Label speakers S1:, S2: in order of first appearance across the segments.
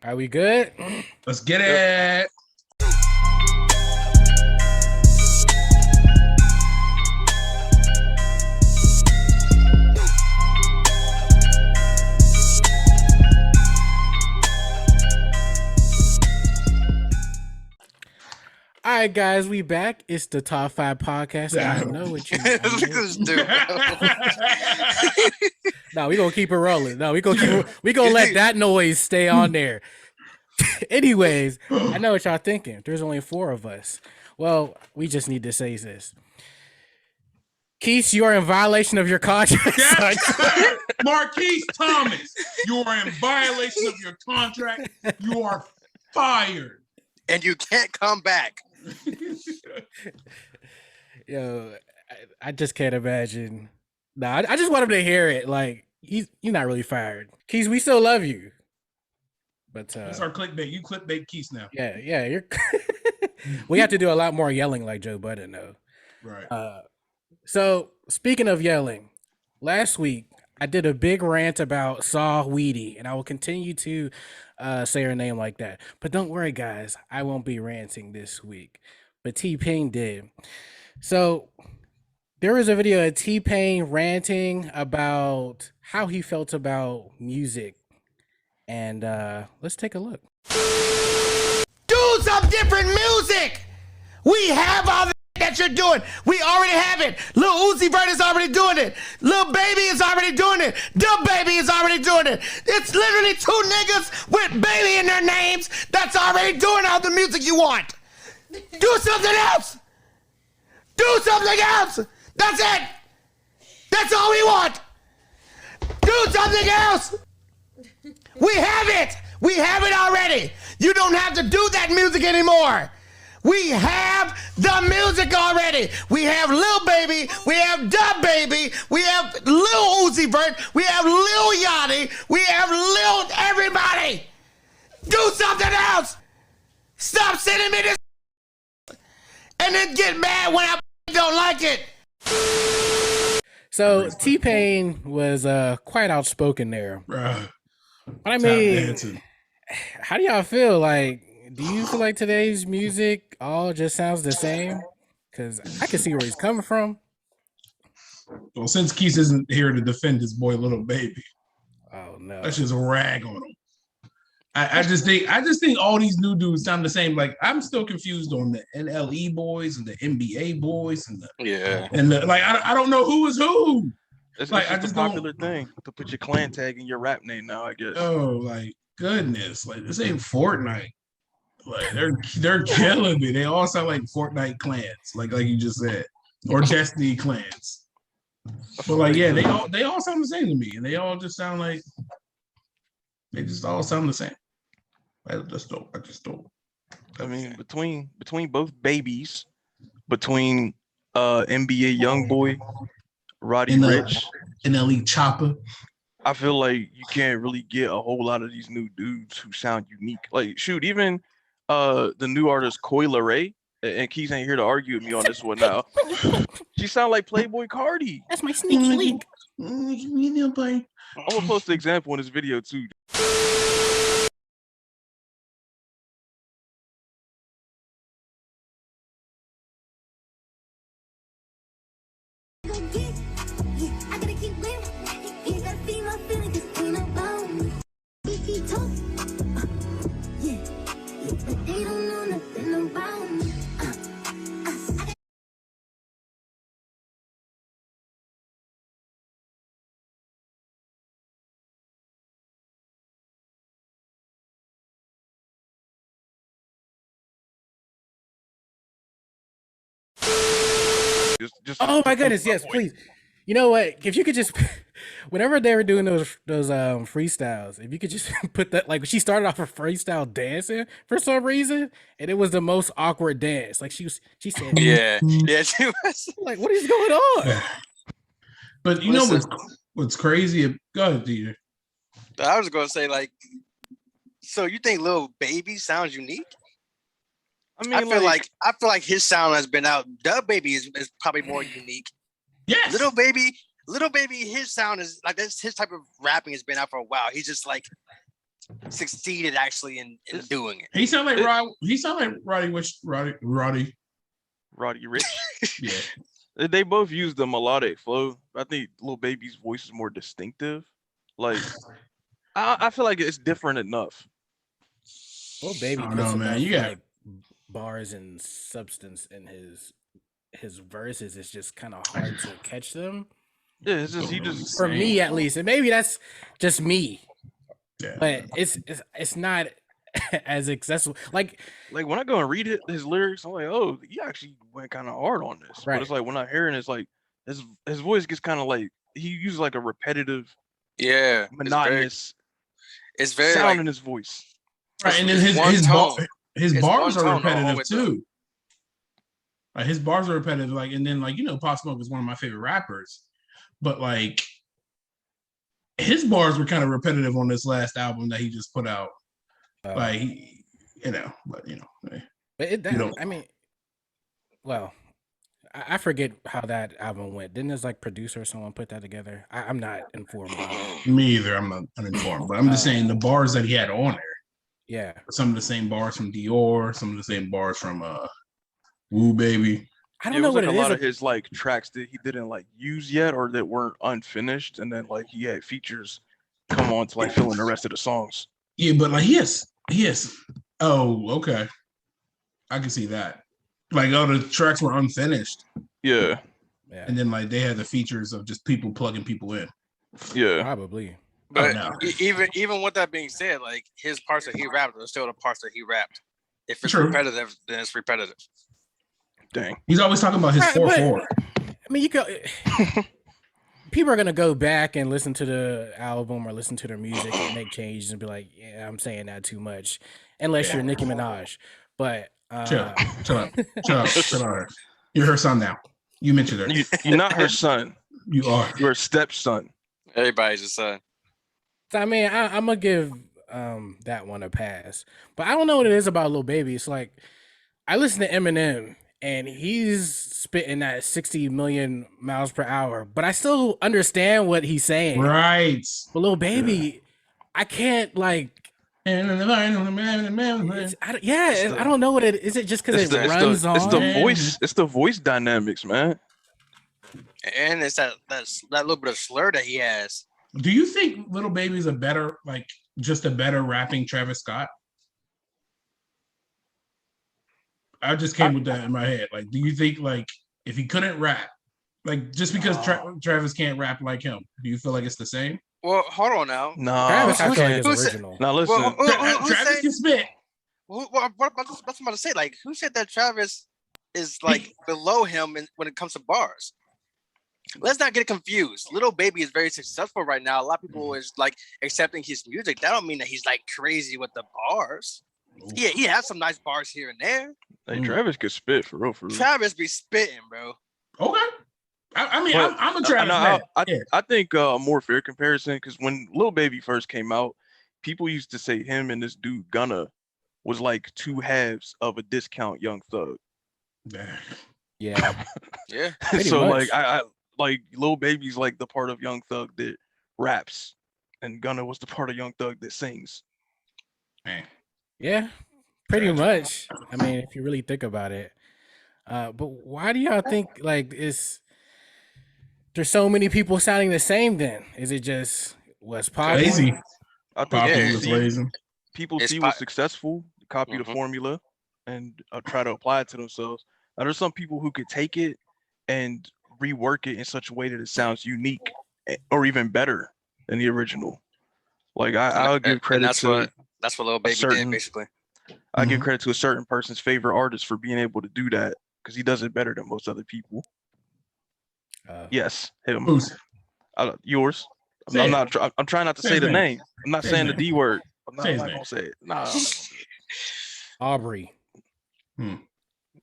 S1: Are we good?
S2: Let's get it.
S1: All right, guys, we back. It's the Top 5 podcast. I know what you
S3: Look at this dude.
S1: No, we gonna keep it rolling. No, we gonna let that noise stay on there. Anyways, I know what y'all thinking. There's only 4 of us. Well, we just need to say this. Quise, you are in violation of your contract.
S2: Marquise Thomas, you are in violation of your contract. You are fired.
S3: And you can't come back.
S1: Yo, I just can't imagine. Nah, I just want him to hear it. Like you're not really fired. Quise, we still love you. But
S2: that's our clickbait. You clickbait Quise now.
S1: Yeah, you're we have to do a lot more yelling like Joe Budden though.
S2: Right.
S1: So speaking of yelling, last week I did a big rant about Saw Weedy, and I will continue to say her name like that. But don't worry, guys, I won't be ranting this week. But T-Pain did. So there was a video of T-Pain ranting about how he felt about music. And let's take a look.
S4: Do some different music. We have all the that you're doing. We already have it. Lil Uzi Vert is already doing it. Lil Baby is already doing it. DaBaby is already doing it. It's literally 2 niggas with baby in their names that's already doing all the music you want. Do something else. Do something else. That's it. That's all we want. Do something else. We have it. We have it already. You don't have to do that music anymore. We have the music already. We have Lil Baby. We have DaBaby. We have Lil Uzi Vert. We have Lil Yachty. We have Lil everybody. Do something else. Stop sending me this and then get mad when I don't like it.
S1: So T-Pain was quite outspoken there.
S2: Bruh.
S1: I mean, how do y'all feel? Like, do you feel like today's music all just sounds the same? Because I can see where he's coming from.
S2: Well, since Quise isn't here to defend his boy Lil Baby,
S1: oh no,
S2: let's just rag on him. I just think all these new dudes sound the same. Like I'm still confused on the NLE boys and the NBA boys and I don't know who is who.
S5: It's
S2: like
S5: just a popular thing to put your clan tag in your rap name now, I guess.
S2: Oh, like goodness, like this ain't Fortnite. Like they're killing me. They all sound like Fortnite clans, like you just said, or Destiny clans. But like, yeah, they all sound the same to me, and they all just sound like they just all sound the same. I just don't.
S5: I mean, between both babies, between NBA YoungBoy, Roddy Ricch,
S2: NLE Chopper.
S5: I feel like you can't really get a whole lot of these new dudes who sound unique. Like, shoot, even the new artist Coyle Ray, and Quise ain't here to argue with me on this one now. She sound like Playboy Cardi.
S1: That's my sneaky link.
S5: I'm gonna post the example in this video too.
S1: Oh my goodness, yes, please. You know what? If you could just, whenever they were doing those freestyles, if you could just put that, like she started off a freestyle dancing for some reason, and it was the most awkward dance. Like she said,
S3: yeah, she was
S1: like, what is going on?
S2: But you know what's crazy? Go ahead, DJ.
S3: I was gonna say, like, so you think Lil Baby sounds unique? I mean, I feel like his sound has been out. DaBaby is probably more unique.
S2: Yes.
S3: Lil Baby, his sound is like his type of rapping has been out for a while. He's just like succeeded actually in doing it.
S2: He sound like Roddy
S5: Rich.
S2: Yeah.
S5: They both use the melodic flow. I think Lil Baby's voice is more distinctive. Like, I feel like it's different enough.
S1: Well, Baby
S2: I don't
S1: puts
S2: know, man.
S1: enough
S2: You got-
S1: like bars and substance in his verses. It's just kind of hard to catch them.
S5: Yeah, it's just he just
S1: For me, at least, and maybe that's just me.
S2: Yeah.
S1: But it's not as accessible. Like
S5: when I go and read his lyrics, I'm like, oh, he actually went kind of hard on this.
S1: Right.
S5: But it's like when I hear it, it's like his voice gets kind of like he uses like a repetitive, monotonous,
S3: it's very
S5: sound
S3: like,
S5: in his voice.
S2: Right, and then his bars are repetitive too. Like his bars are repetitive, like, and then like Pop Smoke is one of my favorite rappers, but like his bars were kind of repetitive on this last album that he just put out. But
S1: I mean, well, I forget how that album went. Didn't his like producer or someone put that together? I'm not informed.
S2: Me either. I'm not uninformed, but I'm just saying the bars that he had on there.
S1: Yeah,
S2: some of the same bars from Dior, some of the same bars from Woo Baby.
S1: I don't know what
S5: like
S1: it
S5: a
S1: is.
S5: lot of his like tracks that he didn't like use yet or that weren't unfinished, and then like he had features come on to like fill in the rest of the songs.
S2: Yeah, but like yes. Oh, okay. I can see that. Like, the tracks were unfinished.
S5: Yeah.
S2: And then like they had the features of just people plugging people in.
S5: Yeah.
S1: Probably.
S3: But even with that being said, like his parts that he rapped are still the parts that he rapped. If it's repetitive, then it's repetitive.
S5: Dang.
S2: He's always talking about his 4/4.
S1: I mean, you go. People are gonna go back and listen to the album or listen to their music and make changes and be like, "Yeah, I'm saying that too much," unless you're Nicki Minaj. But
S2: Chill out. You're her son now. You mentioned her.
S5: You're not her son.
S2: You are.
S5: You're a stepson.
S3: Everybody's a son.
S1: I mean, I'm gonna give that one a pass, but I don't know what it is about Lil Baby. It's like I listen to Eminem and he's spitting at 60 million miles per hour, but I still understand what he's saying.
S2: Right.
S1: But Lil Baby, I can't like. I don't know what it is. It just because it runs on?
S5: It's the voice. It's the voice dynamics, man.
S3: And it's that little bit of slur that he has.
S2: Do you think Lil Baby's a better rapping Travis Scott? I just came with that in my head. Like, do you think like if he couldn't rap, like just because Travis can't rap like him, do you feel like it's the same?
S3: Well, hold on now.
S5: No,
S1: Travis, I feel like it's original.
S5: Now listen,
S2: Travis can spit.
S3: That's what I'm about to say. Like, who said that Travis is like below him when it comes to bars? Let's not get confused. Lil Baby is very successful right now. A lot of people is like accepting his music. That don't mean that he's like crazy with the bars. Yeah, he has some nice bars here and there.
S5: Hey, Travis could spit for real.
S3: Travis be spitting, bro.
S2: Okay. I mean, I'm a Travis fan.
S5: I think a more fair comparison, because when Lil Baby first came out, people used to say him and this dude Gunna was like two halves of a discount Young Thug.
S1: Yeah.
S3: Yeah.
S5: So
S1: much.
S5: like I like Lil Baby's like the part of Young Thug that raps, and Gunna was the part of Young Thug that sings.
S2: Man.
S1: Yeah, pretty much. I mean, if you really think about it. But why do y'all think like there's so many people sounding the same then? Is it just what's popular?
S2: Lazy.
S5: I think
S2: lazy.
S5: People see what's successful, copy the formula, and try to apply it to themselves. Now, there's some people who could take it and rework it in such a way that it sounds unique or even better than the original. Like I'll give credit
S3: that's what Lil Baby did basically.
S5: I give credit to a certain person's favorite artist for being able to do that because he does it better than most other people. Yes, him. Yours. I'm trying not to say the name. I'm not saying the D word. I'm not gonna say it. Nah.
S1: Aubrey.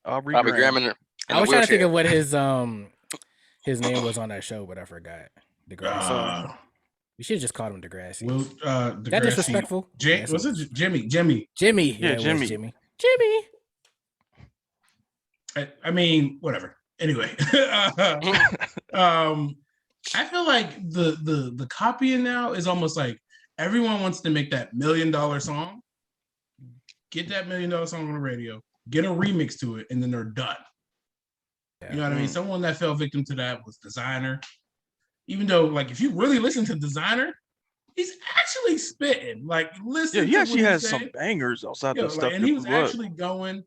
S5: Aubrey
S3: Graham.
S1: I was trying to think of what his name was on that show, but I forgot. Degrassi. You should have just called him Degrassi. That disrespectful?
S2: Was it Jimmy?
S1: Jimmy.
S5: Yeah, Jimmy.
S1: Jimmy.
S2: I mean, whatever. Anyway, I feel like the copying now is almost like everyone wants to make that $1 million song. Get that $1 million song on the radio, get a remix to it, and then they're done. You know what I mean? Someone that fell victim to that was Designer. Even though, like, if you really listen to Designer, he's actually spitting. Like, listen.
S5: Yeah, he
S2: to
S5: actually
S2: what
S5: has
S2: he's
S5: some
S2: saying.
S5: bangers outside the stuff.
S2: And he was actually going.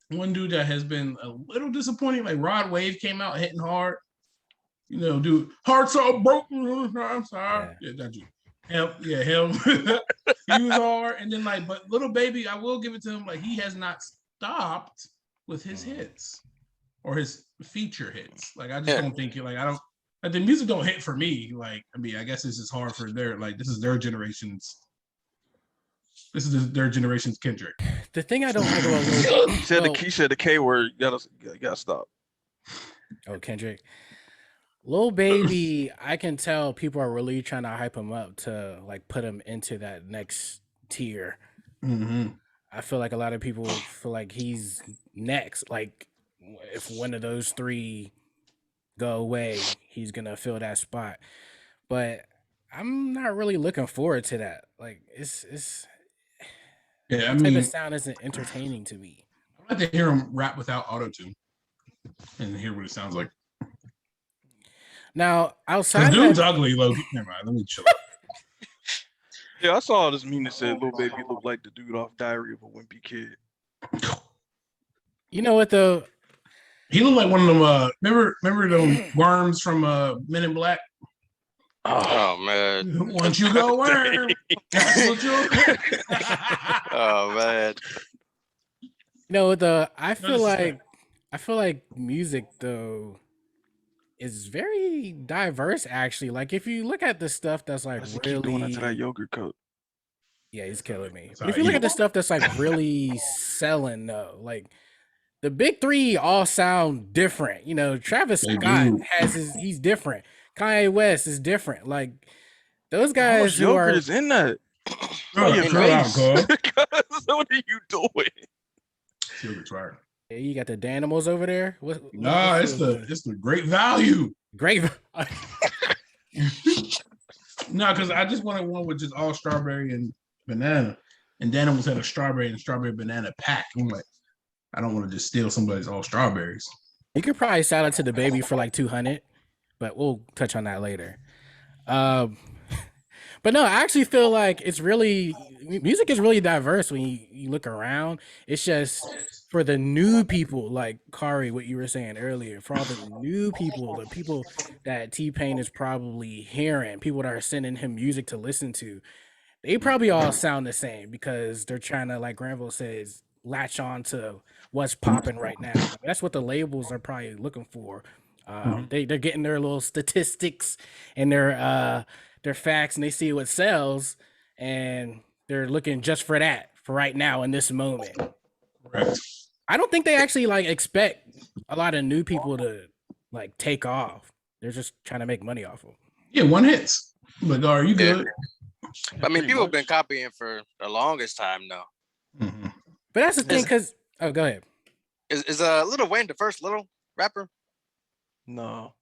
S2: One dude that has been a little disappointing, like Rod Wave, came out hitting hard. You know, dude, hearts all broken. I'm sorry. Yeah, got you. Him. He was hard, and then like, but Little Baby, I will give it to him. Like, he has not stopped with his hits or his feature hits. Like, I just don't think I don't. Like, the music don't hit for me. Like, I mean, I guess this is hard for this is their generation's. This is their generation's Kendrick.
S1: The thing I don't like about Lil,
S5: he said the K word. You gotta stop.
S1: Oh, Kendrick. Lil Baby, I can tell people are really trying to hype him up to like put him into that next tier.
S2: Mm-hmm.
S1: I feel like a lot of people feel like he's next. Like, if one of those three go away, he's gonna fill that spot. But I'm not really looking forward to that. Like, it's
S2: yeah,
S1: that type of sound isn't entertaining to me.
S2: I like to hear him rap without auto-tune and hear what it sounds like.
S1: Now, outside
S2: dude's ugly, Loki. Never mind. Let me chill out.
S5: Yeah, I saw this meme that said Lil Baby looked like the dude off Diary of a Wimpy Kid.
S1: You know what though?
S2: He looked like one of them. Remember them worms from Men in Black?
S3: Oh man!
S2: Once you go worm, that's what you.
S3: Oh man!
S1: You know what though? I feel like music though is very diverse. Actually, like if you look at the stuff that's like
S5: Keep going
S1: really
S5: into that yogurt coat.
S1: Yeah, he's killing me. But
S2: Sorry,
S1: if you look at the stuff that's like really selling though, like the big three all sound different. You know, Travis
S2: They
S1: Scott
S2: do.
S1: he's different. Kanye West is different. Like those
S5: How
S1: guys
S5: much
S1: who
S5: yogurt
S1: are
S5: is in that?
S2: Chill out, cuz.
S5: What are you doing?
S2: Yogurt's fire.
S1: Yeah, you got the Danimals over there.
S2: Nah, it's the great value.
S1: great.
S2: No, because I just wanted one with just all strawberry and banana, and Danimals had a strawberry and strawberry banana pack. I'm like, I don't want to just steal somebody's all strawberries.
S1: You could probably sell it to DaBaby for like 200, but we'll touch on that later. But no, I actually feel like music is really diverse when you look around. It's just for the new people, like Kari, what you were saying earlier, for all the new people, the people that T-Pain is probably hearing, people that are sending him music to listen to, they probably all sound the same because they're trying to, like Granville says, latch on to what's popping right now. That's what the labels are probably looking for. They're getting their little statistics and their facts, and they see what sells, and they're looking just for that for right now in this moment.
S2: Correct.
S1: I don't think they actually like expect a lot of new people to like take off. They're just trying to make money off of them.
S2: Yeah, one hits. Like, are you good?
S3: I mean, people have been copying for the longest time now.
S2: Mm-hmm.
S1: But that's the thing, because go ahead.
S3: Is Lil Wayne the first little rapper?
S5: No.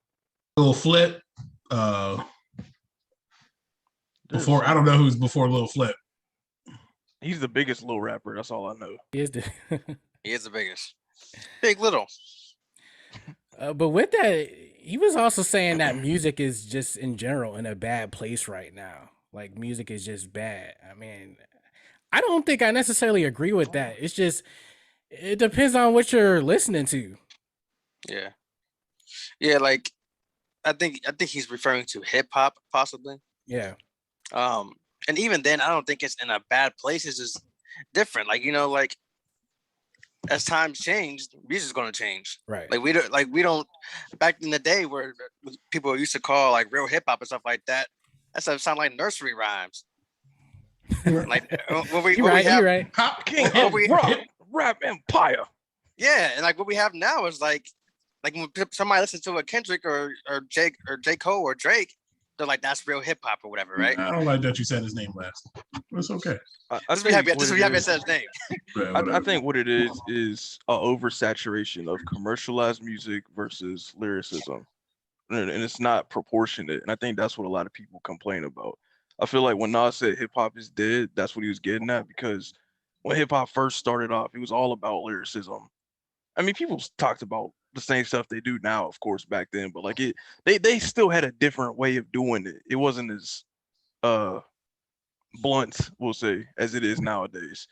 S2: Little Flip. Before, I don't know who's before Lil Flip.
S5: He's the biggest little rapper. That's all I know.
S1: He is
S3: He is the biggest. Big Little.
S1: But with that, he was also saying that music is just in general in a bad place right now. Like music is just bad. I mean, I don't think I necessarily agree with that. It's just it depends on what you're listening to.
S3: Yeah. Yeah, like I think he's referring to hip hop possibly.
S1: Yeah.
S3: And even then I don't think it's in a bad place. It's just different. Like, you know, like as times changed, music's gonna change.
S1: Right.
S3: Like we don't back in the day where people used to call like real hip hop and stuff like that. That stuff sound like nursery rhymes. Like what we have,
S1: you're right.
S2: Pop
S5: King
S3: What we-
S5: Rap Empire.
S3: yeah, and like what we have now is like when somebody listens to a Kendrick or J Cole or Drake, they're like, that's real hip hop or whatever, right?
S2: I don't like that you said his name last. But it's okay.
S3: This we haven't said his name.
S5: I think what it is a oversaturation of commercialized music versus lyricism, and it's not proportionate. And I think that's what a lot of people complain about. I feel like when Nas said hip hop is dead, that's what he was getting at, because when hip hop first started off, it was all about lyricism. I mean, people talked about the same stuff they do now, of course, back then, but like they still had a different way of doing it. It wasn't as uh blunt, we'll say, as it is nowadays.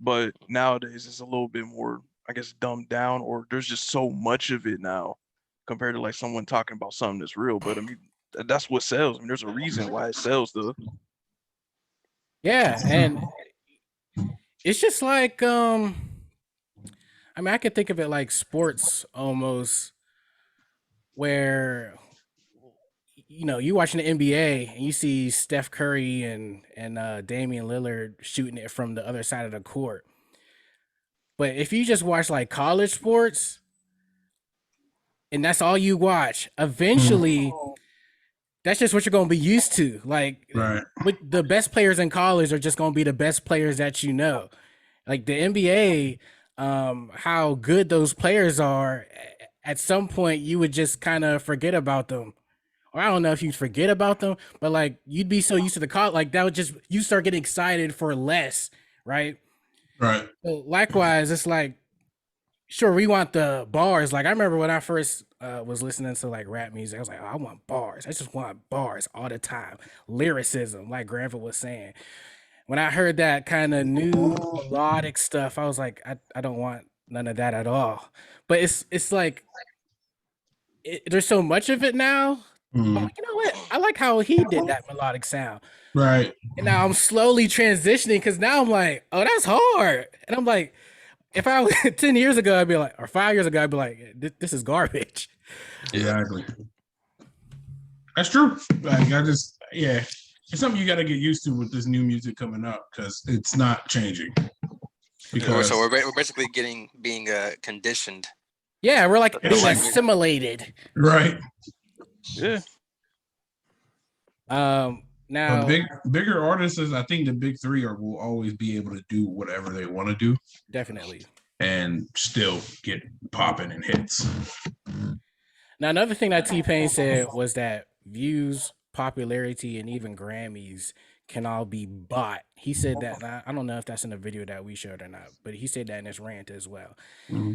S5: But nowadays it's a little bit more, I guess, dumbed down, or there's just so much of it now compared to like someone talking about something that's real. But I mean, that's what sells. I mean, there's a reason why it sells.
S1: Yeah, and it's just like I mean, I could think of it like sports almost, where you watching the NBA and you see Steph Curry and Damian Lillard shooting it from the other side of the court. But if you just watch like college sports and that's all you watch, eventually that's just what you're gonna be used to. Like,
S2: Right.
S1: with the best players in college are just gonna be the best players that you know. Like the NBA, how good those players are, at some point you would just kind of forget about them. Or I don't know if you'd forget about them, but like you'd be so used to the call, like that would just you start getting excited for less, right?
S2: Right.
S1: So likewise, it's like, sure, we want the bars. Like I remember when I first was listening to like rap music, I was like, oh, I want bars. I just want bars all the time. Lyricism, like Granville was saying. When I heard that kind of new melodic stuff, I was like, I don't want none of that at all. But it's like there's so much of it now. I'm like, you know what? I like how he did that melodic sound.
S2: Right.
S1: And now I'm slowly transitioning because now I'm like, oh, that's hard. And I'm like, if I was 10 years ago, I'd be like, or 5 years ago, I'd be like, this is garbage.
S2: Exactly. That's true. Like yeah, it's something you got to get used to with this new music coming up because it's not changing. Because
S3: So we're basically being conditioned.
S1: Yeah, we're like being
S3: like-
S1: assimilated.
S2: right.
S5: Yeah.
S1: Now,
S2: Bigger artists, I think the big three will always be able to do whatever they want to do
S1: definitely.
S2: and still get popping and hits.
S1: Now, another thing that T-Pain said was that views, popularity, and even Grammys can all be bought. He said that. I don't know if that's in the video that we showed or not, but he said that in his rant as well.
S2: Mm-hmm.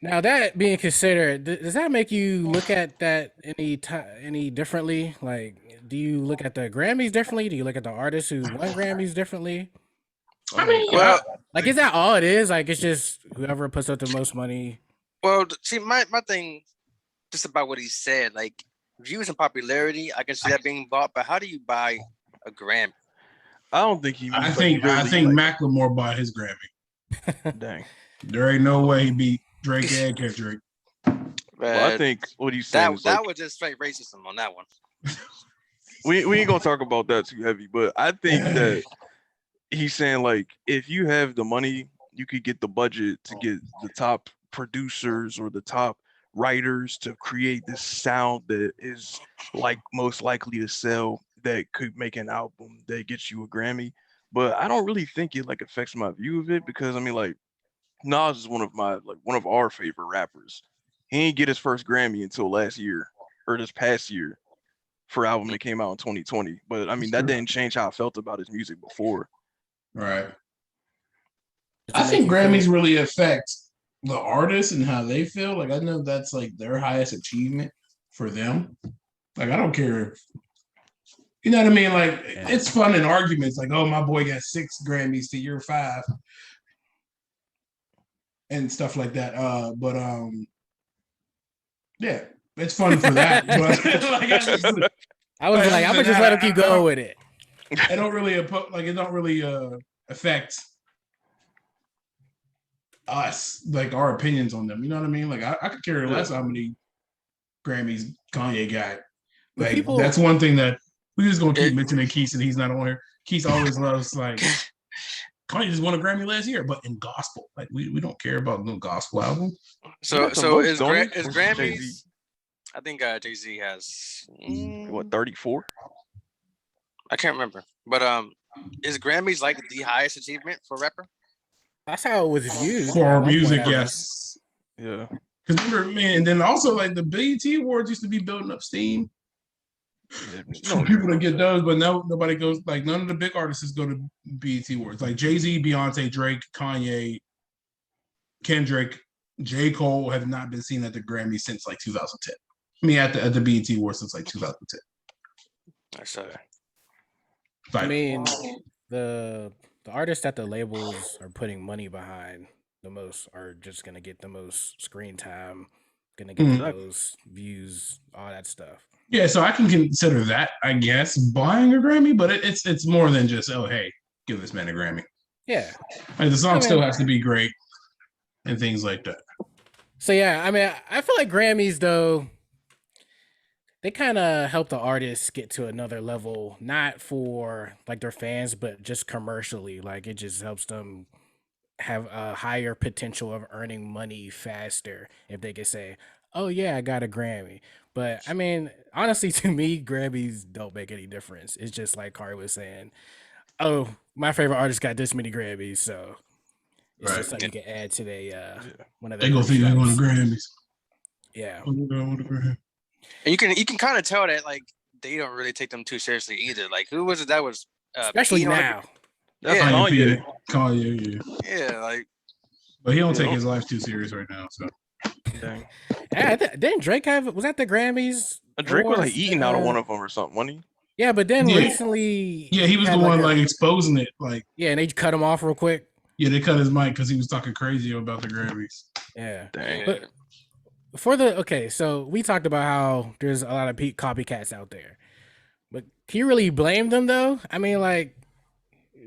S1: Now, that being considered, does that make you look at that any differently? Like, do you look at the Grammys differently? Do you look at the artists who won Grammys differently?
S2: I mean,
S3: Well,
S1: Like, is that all it is? Like, it's just whoever puts up the most money.
S3: well, see, my thing, just about what he said, like views and popularity, I can see that being bought, but how do you buy a Grammy?
S5: I don't think he.
S2: I
S5: means,
S2: think
S5: like, really,
S2: Macklemore bought his Grammy.
S5: like, dang.
S2: There ain't no way he beat Drake and Kendrick.
S5: Well, I think what he's saying is
S3: that
S5: like,
S3: was just straight racism on that one.
S5: we ain't gonna talk about that too heavy, but I think that he's saying like if you have the money, you could get the budget to get the top producers or the top writers to create this sound that is like most likely to sell, that could make an album that gets you a Grammy. But I don't really think it like affects my view of it, because I mean, like, Nas is one of our favorite rappers. He didn't get his first Grammy until last year or this past year for album that came out in 2020. But I mean, that didn't change how I felt about his music before.
S2: Right. I think Grammys really affect the artists and how they feel. Like I know that's like their highest achievement for them. Like I don't care if, you know what I mean? Like it's fun in arguments like, oh, my boy got 6 Grammys to your 5 and stuff like that. But yeah, it's fun for that. But like,
S1: I was like, I'm gonna just let him keep going with it.
S2: it don't really affect us, like our opinions on them. You know what I mean? Like I could care less how many Grammys Kanye got. Like that's one thing that we just gonna keep mentioning Quise, and he's not on here. Quise always loves like Kanye just won a Grammy last year, but in gospel, like we don't care about no gospel album.
S3: So is Grammys?
S5: Jay-Z?
S3: I think Jay-Z has
S5: What, 34?
S3: I can't remember, but is Grammys like the highest achievement for a rapper?
S1: That's how it was viewed
S2: For
S1: at
S2: our
S1: one
S2: music,
S1: point, I
S2: yes.
S5: Yeah.
S2: Because remember, man, and then also like the BET Awards used to be building up steam For people to get those, but no, nobody goes. Like none of the big artists go to BET Awards. Like Jay-Z, Beyonce, Drake, Kanye, Kendrick, J. Cole have not been seen at the Grammy since like 2010. I mean, at the BET Awards since like 2010.
S3: I saw.
S1: I mean, the artists that the labels are putting money behind the most are just gonna get the most screen time, gonna get the most views, all that stuff.
S2: Yeah, so I can consider that, I guess, buying a Grammy, but it's more than just, oh, hey, give this man a Grammy.
S1: Yeah,
S2: like, the song still has to be great and things like that.
S1: So yeah, I mean, I feel like Grammys though, they kind of help the artists get to another level, not for like their fans, but just commercially. Like it just helps them have a higher potential of earning money faster if they can say, "Oh yeah, I got a Grammy." But I mean, honestly, to me, Grammys don't make any difference. It's just like Kari was saying, "Oh, my favorite artist got this many Grammys," so it's just something you can add to one of the.
S2: They go think they want the Grammys.
S1: Yeah.
S3: And you can kind of tell that like they don't really take them too seriously either. Like who was it that was
S1: especially now?
S5: That's Kanye.
S2: Kanye,
S3: yeah, like.
S2: But he don't take his life too serious right now. So.
S5: Dang.
S1: Yeah, didn't Drake have? Was that the Grammys?
S5: Drake was like eating out of one of them or something, wasn't he?
S1: Yeah, but then recently,
S2: he was the one like exposing it, like
S1: and they cut him off real quick.
S2: Yeah, they cut his mic because he was talking crazy about the Grammys.
S1: Yeah,
S5: dang.
S1: But so we talked about how there's a lot of copycats out there, but can you really blame them though? I mean, like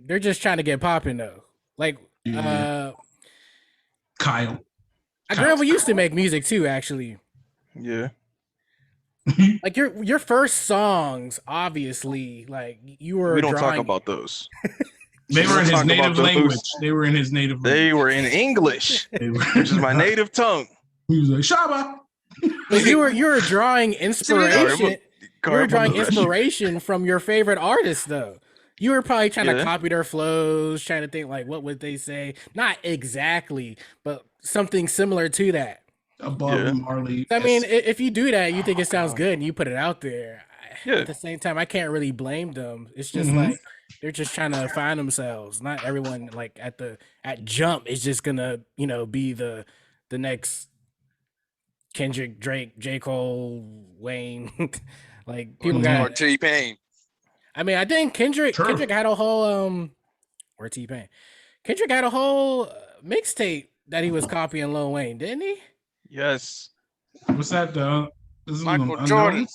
S1: they're just trying to get popping though. Like,
S2: Kyle.
S1: My grandma used to make music too, actually.
S5: Yeah.
S1: Like your first songs, obviously, like you were.
S5: We don't talk about those.
S2: They were in his native language. They were in his native language.
S5: They were in English, which is my native tongue.
S2: He was like, Shaba.
S1: But you were drawing inspiration. You were drawing inspiration from your favorite artists, though. You were probably trying to copy their flows, trying to think like, what would they say? Not exactly, but something similar to that.
S2: Above Marley.
S1: I mean, if you do that, you think it sounds good and you put it out there. At the same time, I can't really blame them. It's just like they're just trying to find themselves. Not everyone like at jump is just gonna, be the next Kendrick, Drake, J. Cole, Wayne. Like people got
S3: T-Pain.
S1: I mean, I think Kendrick had a whole or T-Pain. Kendrick had a whole mixtape that he was copying Lil Wayne, didn't he?
S5: Yes.
S2: What's that though? This is
S3: Michael Jordan.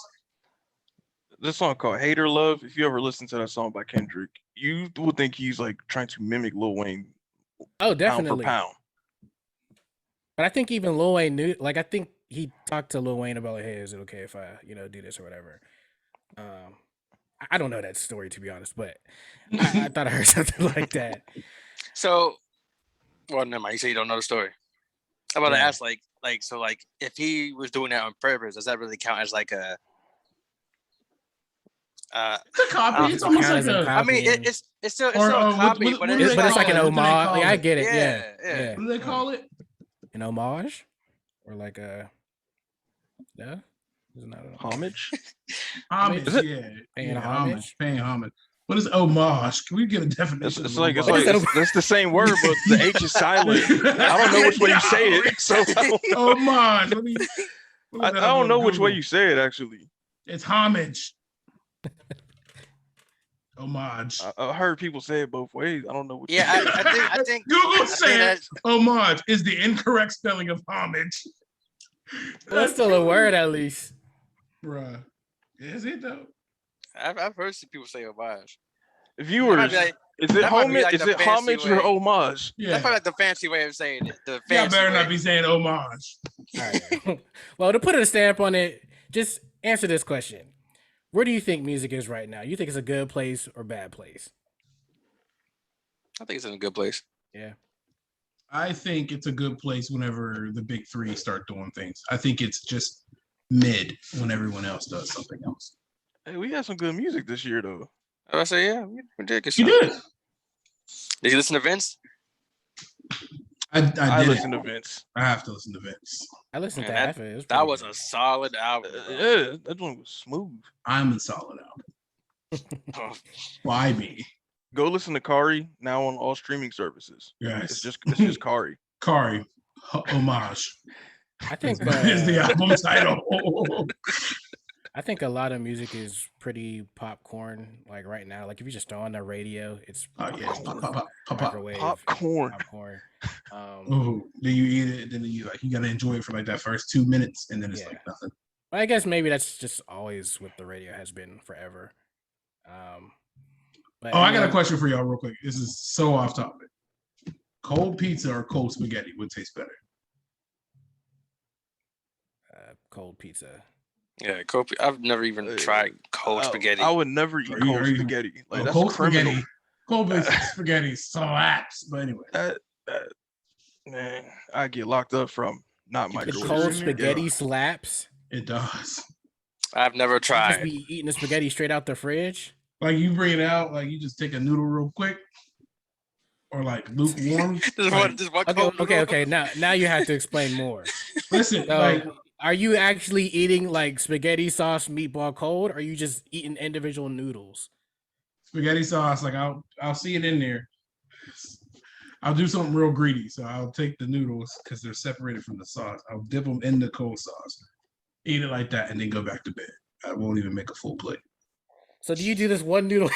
S5: This song called Hater Love. If you ever listen to that song by Kendrick, you would think he's like trying to mimic Lil Wayne.
S1: Oh, definitely.
S5: Pound for pound.
S1: But I think even Lil Wayne knew, like, I think he talked to Lil Wayne about, like, hey, is it okay if I, do this or whatever? I don't know that story, to be honest, but I thought I heard something like that.
S3: So, well, never mind. You say you don't know the story. I'm about to ask, so if he was doing that on purpose, does that really count as like a?
S2: It's a copy. It's almost like a.
S3: I mean, it's still a copy, but it's
S1: like an homage. Like, I get it. Yeah.
S2: What do they call it?
S1: An homage, or like a. Yeah. Isn't that
S5: homage?
S2: Homage,
S1: Paying homage.
S2: Paying homage. What is homage? Can we get a definition?
S5: It's that's the same word, but the H is silent. I don't know which way you say it. So
S2: homage.
S5: I don't know which way you say it actually.
S2: It's homage. Homage.
S5: I heard people say it both ways. I don't know which.
S3: Yeah, I think
S2: Google said homage is the incorrect spelling of homage.
S1: That's still a word, at least.
S2: Bruh. Is it though?
S3: I've heard some people say homage.
S5: Viewers, is it homage? Is it homage or homage?
S3: Yeah. That's probably like the fancy way of saying it. The fancy
S2: Y'all better not be saying homage.
S1: All right. Well, to put a stamp on it, just answer this question. Where do you think music is right now? You think it's a good place or bad place?
S3: I think it's in a good place.
S1: Yeah.
S2: I think it's a good place whenever the big three start doing things. I think it's just mid when everyone else does something else.
S5: Hey, we had some good music this year, though.
S3: I say, yeah, we did good
S2: stuff. You did.
S3: Did you listen to Vince?
S2: I
S5: I
S2: did
S5: listen
S2: it.
S5: to Vince.
S2: I have to listen to Vince.
S1: I listened to
S3: Man,
S1: half of it. It was
S3: that
S1: pretty
S3: was
S1: good.
S3: a solid album. bro.
S5: Yeah, that one was smooth.
S2: I'm in solid album. Why me?
S5: Go listen to Kari now on all streaming services.
S2: Yes.
S5: It's just Kari.
S2: Kari, homage.
S1: I think
S2: is the album title.
S1: I think a lot of music is pretty popcorn. Like right now, like if you just throw on the radio, it's
S2: Oh yeah,
S1: popcorn,
S2: pop.
S1: microwave
S5: Popcorn.
S1: popcorn.
S2: Ooh, then you eat it, then you gotta enjoy it for like that first 2 minutes, and then it's like nothing.
S1: I guess maybe that's just always what the radio has been forever. But
S2: I got a question for y'all real quick. This is so off topic. Cold pizza or cold spaghetti would taste better?
S1: Cold pizza.
S3: Yeah, cold. I've never even tried cold spaghetti.
S5: I would never eat cold spaghetti. Like that's
S2: cold
S5: criminal.
S2: spaghetti. Cold spaghetti slaps. But anyway,
S5: man, I get locked up from not
S1: The
S5: microwave.
S1: cold spaghetti slaps.
S2: it does.
S3: I've never
S1: You just
S3: tried.
S1: be eating the spaghetti straight out the fridge.
S2: Like you bring it out, like you just take a noodle real quick, or like lukewarm.
S3: Just one cold noodle.
S1: Okay. Now you have to explain more.
S2: Listen,
S1: So,
S2: like
S1: are you actually eating like spaghetti sauce meatball cold, or are you just eating individual noodles?
S2: spaghetti sauce, like I'll see it in there. I'll do something real greedy, so I'll take the noodles because they're separated from the sauce. I'll dip them in the cold sauce, eat it like that, and then go back to bed. I won't even make a full plate.
S1: So do you do this one noodle?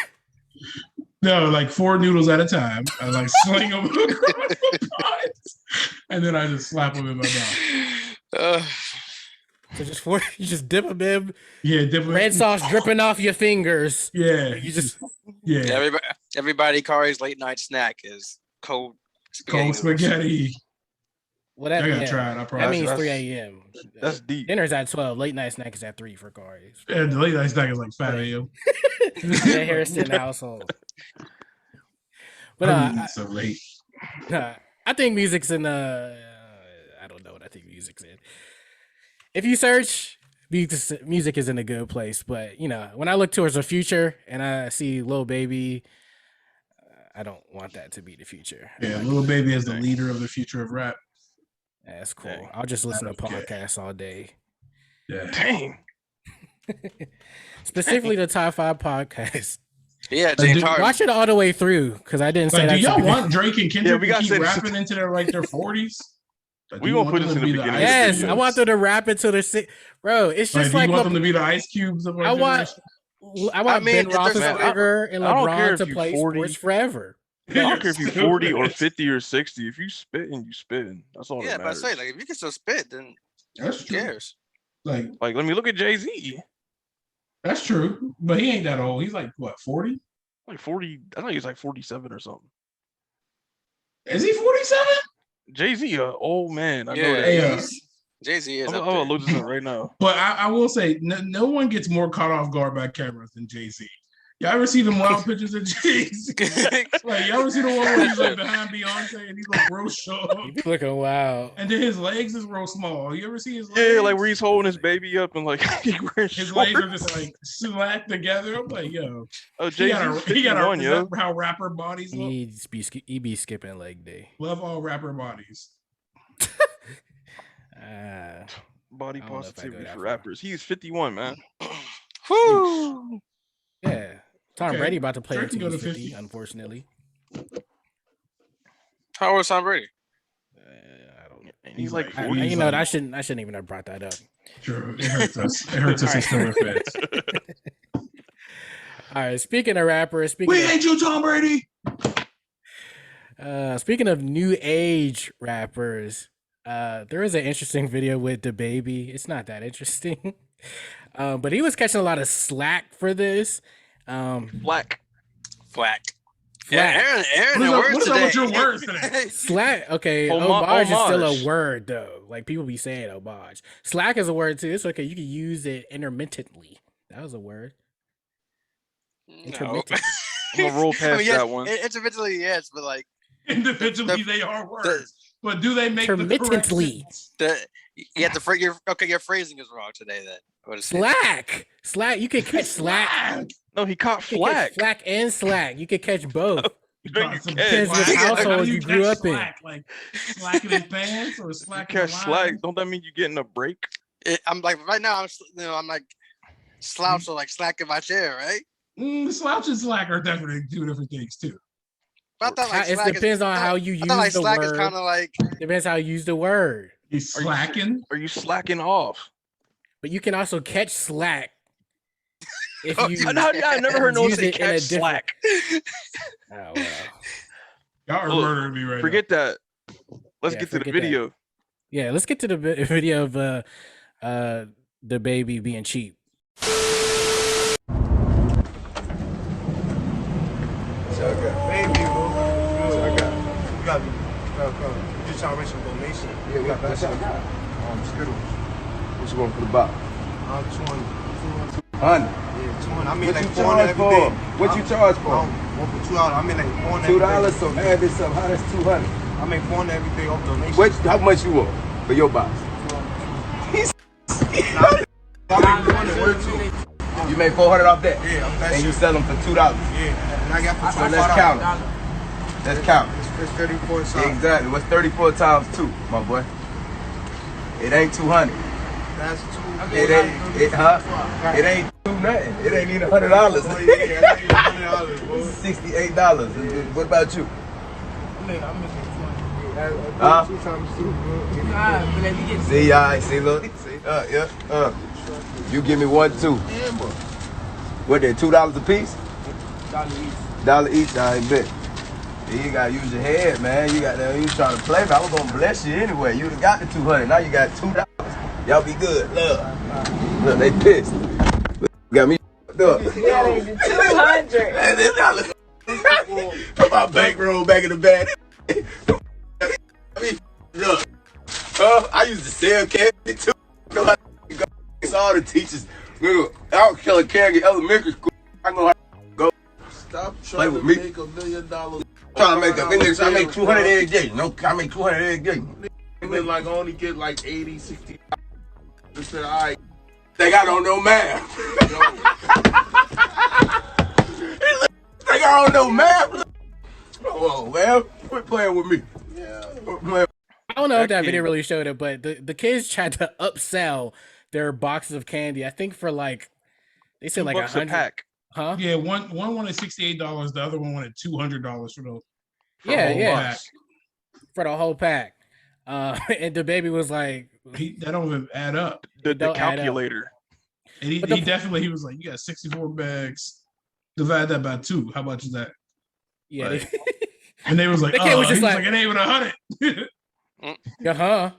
S2: No, like 4 noodles at a time. I like sling them across the pot, and then I just slap them in my mouth.
S1: So just four, you just dip them in.
S2: Yeah, dip 'em-
S1: Red sauce dripping off your fingers.
S2: Yeah,
S1: You just
S2: yeah,
S3: Everybody, Kari's late night snack is cold spaghetti.
S2: cold spaghetti.
S1: well, that,
S2: I gotta
S1: yeah,
S2: try it. I
S1: that
S2: promise.
S1: means
S5: That's-
S1: 3 a.m.
S5: That's deep.
S1: Dinner's at 12. Late night snack is at 3 for Corey.
S2: And the late night snack is like 5 a.m.
S1: The Harrison household. But
S2: I'm eating so late.
S1: I think music's in I don't know what I think music's in. If you search, music is in a good place. But you know, when I look towards the future and I see Lil Baby, I don't want that to be the future.
S2: Yeah, Lil Baby is the leader of the future of rap.
S1: That's cool. I'll just listen to
S2: Okay.
S1: podcasts all day.
S2: Yeah.
S5: Dang.
S1: Specifically the top 5 podcast.
S3: Yeah,
S2: Dude,
S3: James Harden.
S1: Watch it all the way through because I didn't say
S2: Like,
S1: that.
S2: do
S1: to
S2: y'all
S1: be-
S2: want Drake and Kendrick
S5: we
S2: to
S5: gotta
S2: keep
S5: say this-
S2: rapping into their like their 40s? Like,
S5: We
S2: do you
S5: gonna
S2: want
S5: put
S2: them
S5: this
S2: to
S5: in the
S2: be
S5: beginning.
S2: Ice
S1: Yes,
S2: Cubes?
S1: I want them to rap until they're sick. Bro, it's
S2: Like,
S1: just
S2: do
S1: like
S2: you want them to be the Ice Cubes of our
S1: I want
S2: generation?
S1: I want
S3: mean,
S1: Ben
S3: if there's a-
S1: Roethlisberger and
S5: I don't care
S1: LeBron
S5: if
S1: to
S5: you
S1: play
S5: 40.
S1: sports forever.
S5: I don't care if you're 40 or 50 or 60. If you spitting, you spitting. That's all
S3: Yeah,
S5: that
S3: but I
S5: matters.
S3: say like if you can still spit, then
S2: That's
S3: who
S2: true.
S3: cares?
S2: Like
S5: Like, let me look at Jay-Z.
S2: that's true, but he ain't that old. He's like what 40?
S5: Like 40. I think he's like 47 or something.
S2: Is he 47?
S5: Jay-Z, a old man. I know
S3: Yeah,
S5: that.
S2: Hey,
S3: Jay-Z is
S5: I'm
S3: up
S5: gonna
S3: there.
S5: look this up right now.
S2: But I will say, no one gets more caught off guard by cameras than Jay-Z. Y'all ever see them wild pictures of Jay-Z? Like, you ever see the one where he's like behind Beyonce and he's like real short?
S1: You be looking wild.
S2: And then his legs is real small. You ever see his legs?
S5: Yeah, like where he's holding his baby up and like he wearing
S2: his
S5: shorts.
S2: legs are just like slacked together. I'm like, yo,
S5: Oh,
S2: he got
S5: Jay-Z's
S2: a, he got
S5: 51,
S2: a,
S5: yo.
S2: is that how rapper bodies look?
S1: He be skipping leg day.
S2: Love all rapper bodies.
S5: Body
S1: I don't know if I go
S5: positivity
S1: that
S5: for
S1: far.
S5: rappers. He's 51, man.
S3: Whew.
S1: Yeah. Tom
S2: Okay.
S1: Brady about to play
S2: Drake can
S1: until
S2: go
S1: he's
S2: to
S1: 50,
S2: 50.
S1: unfortunately.
S3: How old is Tom Brady?
S1: I don't know.
S5: And he's like
S2: He's
S5: 40.
S1: You know, I shouldn't even have brought that up.
S2: True. It hurts us. It hurts us as Steelers fans.
S1: All right. Speaking of rappers,
S2: We hate you, Tom Brady.
S1: speaking of new age rappers, there is an interesting video with DaBaby. It's not that interesting, but he was catching a lot of slack for this.
S5: Black.
S3: Flack.
S1: Flack.
S3: Yeah, Aaron,
S2: What is
S3: and
S2: up-
S3: words
S2: what is up
S3: today.
S2: with your words today?
S1: Slack, okay,
S5: Homage.
S1: homage is still a word though. Like people be saying homage. Slack is a word too. It's okay. You can use it intermittently. That was a word.
S3: No.
S1: Intermittently.
S5: I'm gonna roll past
S3: yes,
S5: that one.
S3: Individually, yes, but like
S2: Individually, they are words, but do they make the correct
S1: Intermittently.
S2: sentence?
S3: you have to your phrasing is wrong today. Then what is it?
S1: Slack. You can catch slack.
S5: No, he caught
S1: You can catch
S5: flack.
S1: Slack and slack. You can catch both.
S2: got some
S1: Depends what
S2: slack.
S1: household
S2: How do
S1: you grew
S2: catch
S1: up in.
S2: slack? Like slacking his pants or
S5: You
S2: slacking the
S5: catch slack.
S2: line?
S5: Don't that mean you getting a break?
S3: I'm like right now. I'm like slouched or like slacking my chair, right?
S2: Slouch and slack are definitely two different things too.
S3: But I thought like
S1: It
S3: slack
S1: depends on how you
S3: I thought like
S1: use the
S3: slack is
S1: word.
S3: kind of like
S1: Depends how you use the word.
S2: He's
S5: Are you-
S2: slacking.
S5: Are you slacking off?
S1: But you can also catch slack if you.
S5: I never heard no one
S1: use
S5: say
S1: it in a
S5: catch
S1: different-
S5: slack.
S1: Oh, well.
S2: Y'all are
S5: Look,
S2: murdering me right
S5: Forget that. Let's
S1: Yeah,
S5: get to the
S1: forget that.
S5: video.
S1: Yeah, let's get to the video of DaBaby being cheap.
S6: Baby, bro. You got me. You just trying to raise some donation.
S7: Yeah, we got that.
S6: Skittles.
S7: What you want for the box?
S6: 200.
S7: 100.
S6: Yeah, 200. I mean
S7: What
S6: like
S7: you
S6: 400
S7: charge
S6: every
S7: for?
S6: day.
S7: What you charge for?
S6: One for $2. I mean like 400 every
S7: $2.
S6: day.
S7: So add this up. How that's 200?
S6: I make 400 every day off donation.
S7: How much you want for your box?
S6: I make 400 work too.
S7: You made 400 off that.
S6: Yeah, I'm that
S7: And you
S6: shit.
S7: sell them for $2.
S6: Yeah, and I got for
S7: So
S6: $25.
S7: let's count it. Let's count it.
S6: It's 34 cents.
S7: Exactly. What's 34 times 2, my boy? It ain't 200.
S6: That's 2.
S7: It ain't. It ain't 2 nothing. It ain't even $100.
S6: Oh yeah, that's $100, bro.
S7: $68. What about you? Huh?
S6: 2 times 2, bro.
S7: See, see, look. See, yeah. You give me 1, 2. What, they $2 a piece? $1 each, I bet. You gotta use your head, man. You trying to play, but I was gonna bless you anyway. You got the 200, now you got $2. Y'all be good. Look, they pissed. Look, got me up.
S8: Yeah, they did 200.
S7: Man, this $1. Put my bankroll back in the bag. Look, I used to sell candy too. I know how to go. It's all the teachers. Look, I don't kill a candy elementary school. I know how to go.
S9: Stop
S7: Play
S9: trying
S7: with
S9: to
S7: me.
S9: make $1 million.
S7: Trying to make up. I make 200 every day. No, I make 200 every day.
S9: And then like only get like 80, 60. Just said, all right.
S7: Think I don't know math. Think I don't know math. Oh, man. Quit playing with me.
S9: Yeah.
S1: I don't know if that
S5: kid-
S1: video really showed it, but the kids tried to upsell their boxes of candy. I think for like they said like
S5: $2 a
S1: 100.
S5: pack.
S1: Huh?
S2: Yeah, one wanted $68, the other one wanted $200 for the
S1: Yeah,
S2: whole
S1: yeah.
S2: pack.
S1: For the whole pack. And DaBaby was like,
S2: That don't even add up.
S5: The
S1: don't add up.
S5: calculator.
S2: And he
S1: But the-
S2: definitely was like, you got 64 bags. Divide that by 2. How much is that?
S1: yeah,
S2: Like, And they was like,
S1: The kid was
S2: oh,
S1: just
S2: he was
S1: like-
S2: like, it ain't even 100.
S1: uh-huh.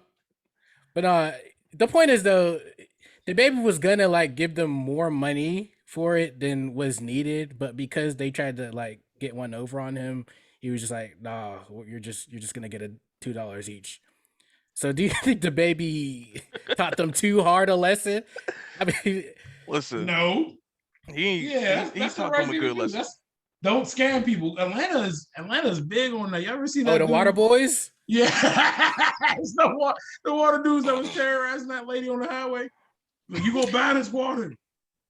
S1: But the point is though, DaBaby was gonna like give them more money for it than was needed, but because they tried to like get one over on him, he was just like, nah, you're just gonna get a $2 each. So do you think DaBaby taught them too hard a lesson? I mean,
S5: Listen,
S2: No.
S5: he
S2: Yeah,
S5: he
S2: that's the
S5: taught
S2: right
S5: them a
S2: thing to
S5: good
S2: do.
S5: lesson.
S2: Don't scam people. Atlanta's big on that. You ever see that?
S1: oh, the
S2: dude?
S1: water boys?
S2: Yeah, it's the water dudes that was terrorizing that lady on the highway. Like, you gonna buy this water?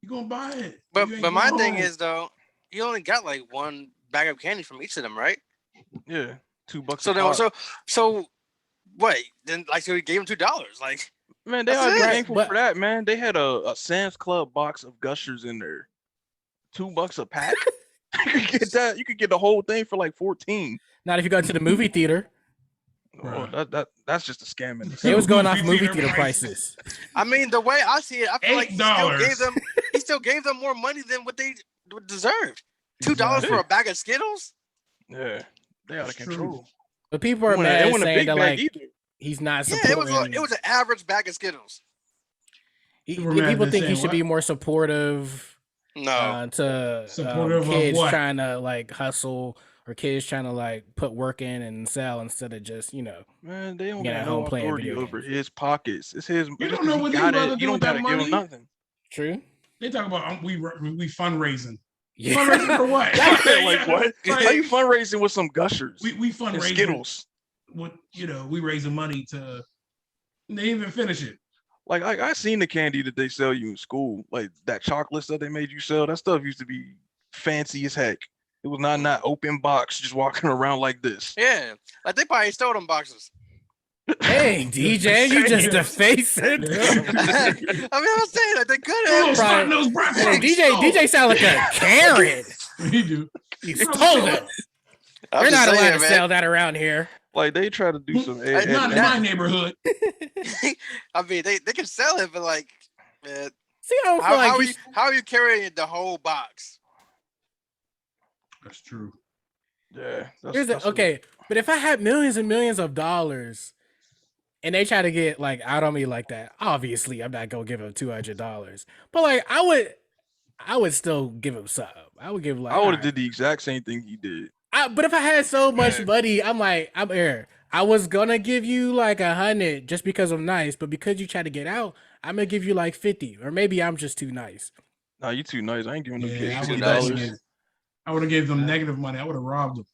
S2: You gonna buy it?
S3: But
S2: You ain't
S3: but my
S2: going
S3: thing
S2: home.
S3: is though, you only got like one bag of candy from each of them, right?
S5: Yeah, $2
S3: So
S5: a
S3: then
S5: pop.
S3: so wait, then like so he gave him $2. Like
S5: Man, they
S3: That's
S5: are
S3: it.
S5: thankful
S1: But-
S5: for that, man. They had a Sam's Club box of Gushers in there. $2 a pack. You could get that. You could get the whole thing for like 14.
S1: Not if you go to the movie theater.
S5: Oh, that's just a scam. In
S1: They was going off movie
S2: Movie
S1: theater
S2: theater
S1: prices.
S3: I mean, the way I see it, I feel like
S2: $8.
S3: he still gave them more money than what they deserved. $2 for a bag of Skittles?
S5: Yeah, they out of
S2: It's true.
S5: control.
S1: But people are
S5: It
S1: mad
S5: wasn't a
S1: saying
S5: big
S1: that
S5: bag
S1: like
S5: either.
S1: he's not
S3: Yeah,
S1: supporting.
S3: it was an average bag of Skittles.
S2: People were mad
S1: People
S2: at
S1: think he
S2: saying
S1: should
S2: what?
S1: be more supportive
S3: No.
S1: to
S2: Supportive of
S1: kids
S2: what?
S1: trying to like hustle or kids trying to like put work in and sell instead of just
S5: Man, they don't
S1: Yeah,
S5: got
S1: at
S5: no
S1: home playing
S5: authority
S1: video
S5: over
S1: games.
S5: his pockets. It's his.
S2: You
S5: just
S2: don't
S5: 'cause
S2: know
S5: he
S2: what these
S5: got
S2: brothers
S5: it.
S2: do
S5: You don't
S2: with
S5: gotta
S2: that
S5: give him
S2: money?
S5: nothing.
S1: true.
S2: They talk about we fundraising.
S1: Yeah.
S2: Fundraising for what?
S5: Like what?
S2: Like,
S5: How you fundraising with some Gushers
S2: we
S5: and
S2: fundraising.
S5: Skittles?
S2: With we raising money to. They didn't even finish it.
S5: Like I seen the candy that they sell you in school, like that chocolate stuff they made you sell. That stuff used to be fancy as heck. It was not in that open box, just walking around like this.
S3: Yeah, like they probably stole them boxes.
S1: Hey, DJ, you just defacing.
S3: I mean, I'm saying like they could
S2: Oh,
S3: have.
S2: starting those breakfast.
S1: Hey, DJ sound like a Karen.
S2: He do.
S1: You stole them. You're not allowed to sell that around here.
S5: Like they try to do some.
S2: Not in my neighborhood.
S3: I mean, they can sell it, but like, man,
S1: see how
S3: are you carrying the whole box?
S2: That's true.
S5: Yeah.
S1: Okay, but if I had millions and millions of dollars, and they try to get like out on me like that, obviously I'm not gonna give them $200. But like I would still give him something. I would give like
S5: I would have did the exact same thing he did.
S1: But if I had so much money, I'm here. I was gonna give you like 100 just because I'm nice, but because you try to get out, I'm gonna give you like 50, or maybe I'm just too nice.
S5: No, you too nice. I ain't giving them kids
S2: $2. I would have gave them negative money. I would have robbed them.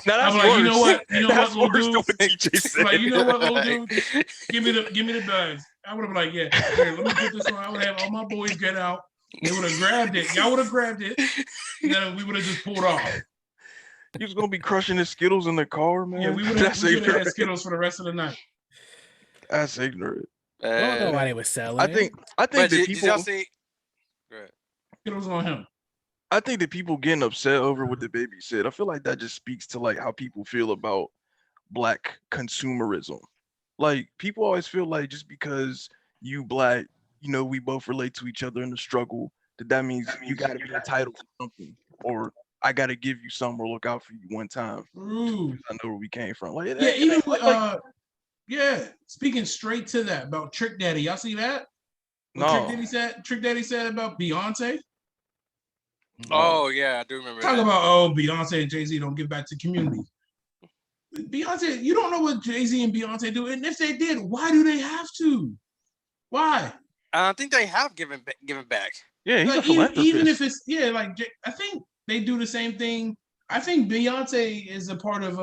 S5: Now that's
S2: I'm like,
S5: worse.
S2: you know what,
S5: That's
S2: little
S5: worse
S2: dude?
S5: than what DJ said.
S2: Like, you know what, little dude? Give me the bags. I would have been like, yeah, here, let me put this on. I would have all my boys get out. They would have grabbed it. Y'all would have grabbed it. And then we would have just pulled off.
S5: He was gonna be crushing his Skittles in the car, man.
S2: Yeah, we would have had Skittles for the rest of the night.
S5: That's ignorant.
S1: I don't know why they were selling.
S5: I think that
S3: did
S5: people.
S3: y'all see?
S2: Skittles on him.
S5: I think that people getting upset over what DaBaby said. I feel like that just speaks to like how people feel about Black consumerism. Like people always feel like just because you Black, you know, we both relate to each other in the struggle, that means you got to be entitled to something, or I got to give you something or look out for you one time.
S2: True.
S5: I know where we came from. Like,
S2: yeah, even with, yeah. Speaking straight to that about Trick Daddy, y'all see that? What
S5: No.
S2: Trick Daddy said about Beyonce.
S3: Oh yeah, I do remember.
S2: Talk about Beyonce and Jay-Z don't give back to community. Beyonce, you don't know what Jay-Z and Beyonce do, and if they did, why do they have to? Why?
S3: I think they have given back.
S5: Yeah, he's
S2: like,
S5: a philanthropist.
S2: even if it's like I think they do the same thing. I think Beyonce is a part of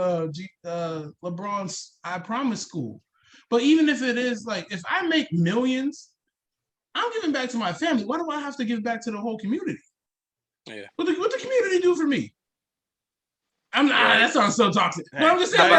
S2: LeBron's I Promise school. But even if it is like, if I make millions, I'm giving back to my family. Why do I have to give back to the whole community?
S3: Yeah.
S2: What the community do for me? I'm not. That sounds so toxic. But I'm just saying,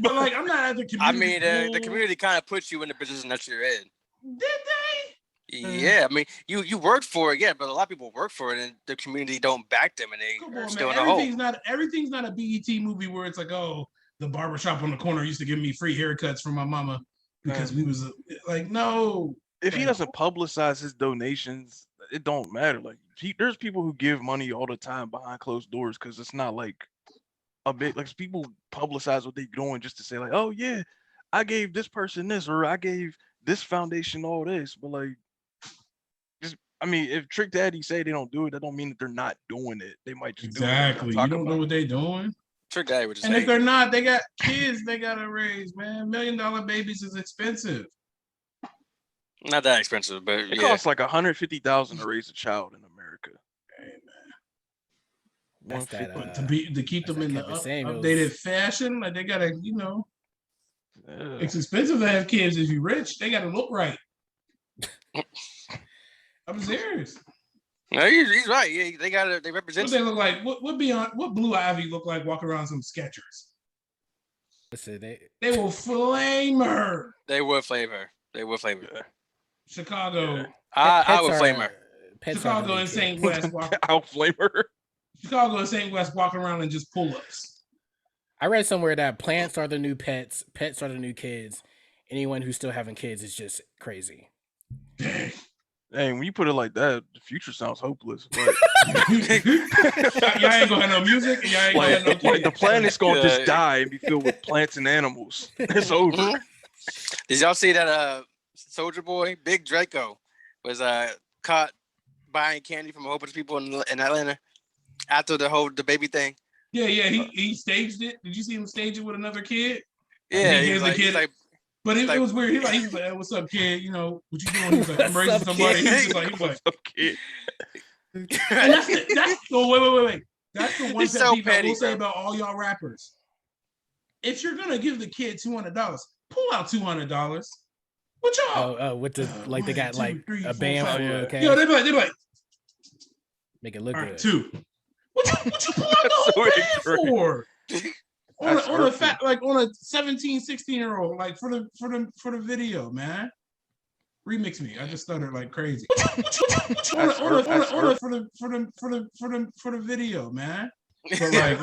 S2: but I'm not at the community.
S3: I mean, the community kind of puts you in the position that you're in.
S2: Did they?
S3: Yeah, I mean, you worked for it, yeah, but a lot of people work for it, and the community don't back them, and they are still in the hole.
S2: Everything's not a BET movie where it's like, oh, the barbershop on the corner used to give me free haircuts from my mama because we was like, no.
S5: If he doesn't publicize his donations, it don't matter. Like there's people who give money all the time behind closed doors because it's not like a big like people publicize what they're doing just to say like, oh yeah, I gave this person this or I gave this foundation all this, but like just I mean, if Trick Daddy say they don't do it, that don't mean that they're not doing it. They might just
S2: exactly.
S5: Do it.
S2: You don't know what they're doing.
S3: Trick Daddy would just
S2: and
S3: say,
S2: if they're not, they got kids they gotta raise. Man, $1 million babies is expensive.
S3: Not that expensive, but
S5: it costs like $150,000 to raise a child in America.
S2: Hey
S1: man, that's that,
S2: to keep them in the updated fashion, like they gotta, it's expensive to have kids if you're rich. They gotta look right. I'm serious.
S3: No, he's right. Yeah, they represent.
S2: What they look like? What Blue Ivy look like walking around some Skechers?
S1: Listen,
S2: they will flame her.
S3: They would flame her. They would flame her.
S2: Chicago.
S3: Yeah. I would flame her.
S2: Chicago and St. West.
S5: I'll flame her.
S2: Chicago and St. West walking around and just pull-ups.
S1: I read somewhere that plants are the new pets. Pets are the new kids. Anyone who's still having kids is just crazy.
S2: Dang.
S5: Hey, when you put it like that, the future sounds hopeless. But...
S2: y'all ain't gonna have no music. And y'all ain't gonna have no kids.
S5: Like the planet's gonna just die and be filled with plants and animals. It's over.
S3: Did y'all see that? Soldier Boy, Big Draco, was caught buying candy from a whole bunch of people in Atlanta after the baby thing.
S2: Yeah, he staged it. Did you see him stage it with another kid?
S3: Yeah, he was like,
S2: but it was weird. He was like, hey, "What's up, kid? You know what you doing?" He was like, "I'm raising somebody." He was like,
S5: "What's up, kid?"
S2: And that's wait. That's the one thing I will say about all y'all rappers. If you're gonna give the kid $200, pull out $200. What y'all?
S1: With the like, they got 2, 3, 4, a band full of cash.
S2: Yo, they be like,
S1: Make it look
S2: All
S1: good.
S2: right, 2. What you pull out the
S5: That's
S2: whole
S5: so
S2: bag
S5: extreme.
S2: for? On
S5: That's
S2: a
S5: hurtful.
S2: fat, like on a 17, 16-year-old, like for the video, man. Remix me. I just stuttered like crazy.
S5: That's hurt.
S2: For the video, man. But like,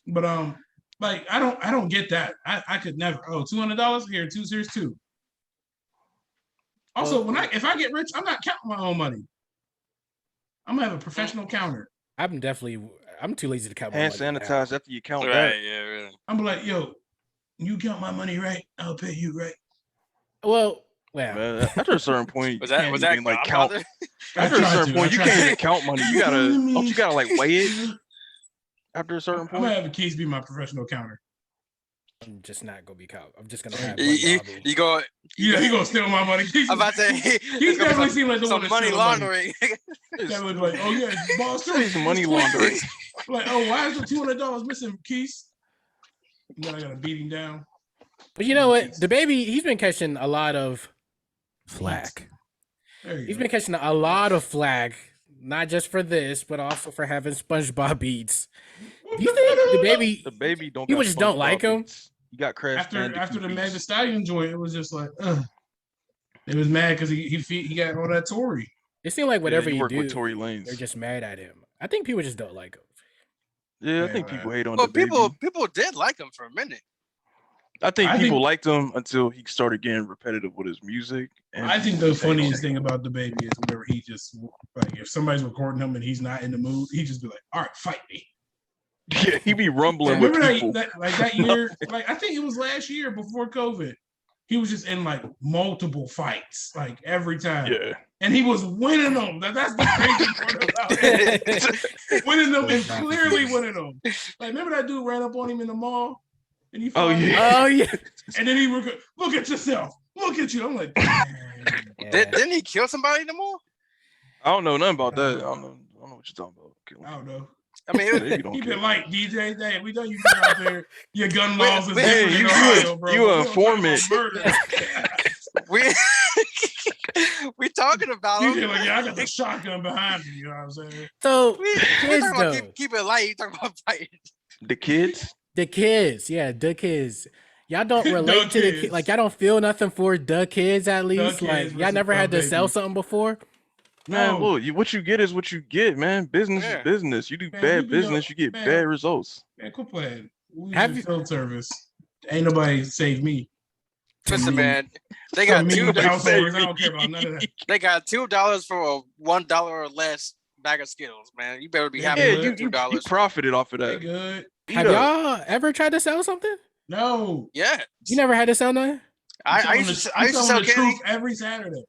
S2: but like I don't get that. I could never. Oh, $200 here. Here's 2. Also, if I get rich, I'm not counting my own money. I'm gonna have a professional counter.
S1: I'm too lazy to count my
S5: Hand
S1: money.
S5: sanitize after you count
S3: Right,
S5: that.
S3: yeah, really.
S2: I'm like, yo, you count my money right, I'll pay you right.
S1: Well,
S5: Man, after a certain point,
S3: Was
S5: you
S3: that
S5: can't
S3: was that
S5: even like count.
S3: Godfather?
S5: After a certain point, you can't even count money. You gotta like weigh it. After a certain
S2: I'm
S5: point,
S2: gonna have Quise be my professional counter.
S1: I'm just not gonna be count. I'm just gonna have
S3: You go.
S2: Yeah, he gonna steal my money.
S3: I'm about to say
S2: He definitely seemed like the one
S3: some
S2: that
S3: money
S2: steal
S3: laundering.
S2: Definitely like, oh yeah, boss,
S5: it's money laundering.
S2: Like, oh, why is the $200 missing, Quise? And then I gotta beat him down.
S1: But you know what? DaBaby, he's been catching a lot of flack. He's been catching a lot of flack, not just for this, but also for having SpongeBob beats. Do you think
S5: DaBaby don't?
S1: People just don't like him.
S5: You got Crash
S2: after the Meg Thee Stallion joint. It was just like, it was mad because he got all that Tory.
S1: It seemed like whatever
S5: you work
S1: do,
S5: with Tory Lanez.
S1: they're just mad at him. I think people just don't like him.
S5: Yeah, I think people hate on
S3: But
S5: DaBaby.
S3: people did like him for a minute.
S5: I think people liked him until he started getting repetitive with his music. And
S2: I think the funniest thing about DaBaby is whenever he just like if somebody's recording him and he's not in the mood, he just be like, "All right, fight me."
S5: Yeah, he be rumbling with people.
S2: That year, like I think it was last year before COVID, he was just in like multiple fights, like every time.
S5: Yeah.
S2: And he was winning them. That's the crazy part about it. Winning them and clearly winning them. Like, remember that dude ran up on him in the mall? And he
S1: Oh yeah.
S2: And then he would look at yourself. Look at you. I'm like,
S3: Didn't he kill somebody in the mall?
S5: I don't know nothing about that. I don't know what you're talking about.
S2: I don't know.
S3: I mean,
S2: he been like DJ. Hey, we know you been out there. Your gun laws is different in
S5: you
S2: Ohio, bro.
S5: You a informant.
S3: we talking about him.
S2: Like, yeah, I got the shotgun behind me. You know what I'm saying?
S1: So
S3: we
S1: kids
S3: talking about
S1: though.
S3: keep it light. You talking about fighting?
S5: The kids.
S1: The kids. Y'all don't relate to the like. Y'all don't feel nothing for the kids at least. Like y'all never had to sell something before.
S5: Man, look, what you get is what you get, man. Business is business. You do bad business, you get bad results.
S2: Man, quit playing. Have you field service? Ain't nobody saved me.
S3: Listen, man, they got $2. I don't care about none of that. They got $2 for a $1 or less bag of Skittles, man. You better be happy with $2.
S5: You profited off of that.
S2: Good.
S1: Have y'all ever tried to sell something?
S2: No.
S3: Yeah.
S1: You never had to sell nothing?
S3: I used to sell candy
S2: every Saturday.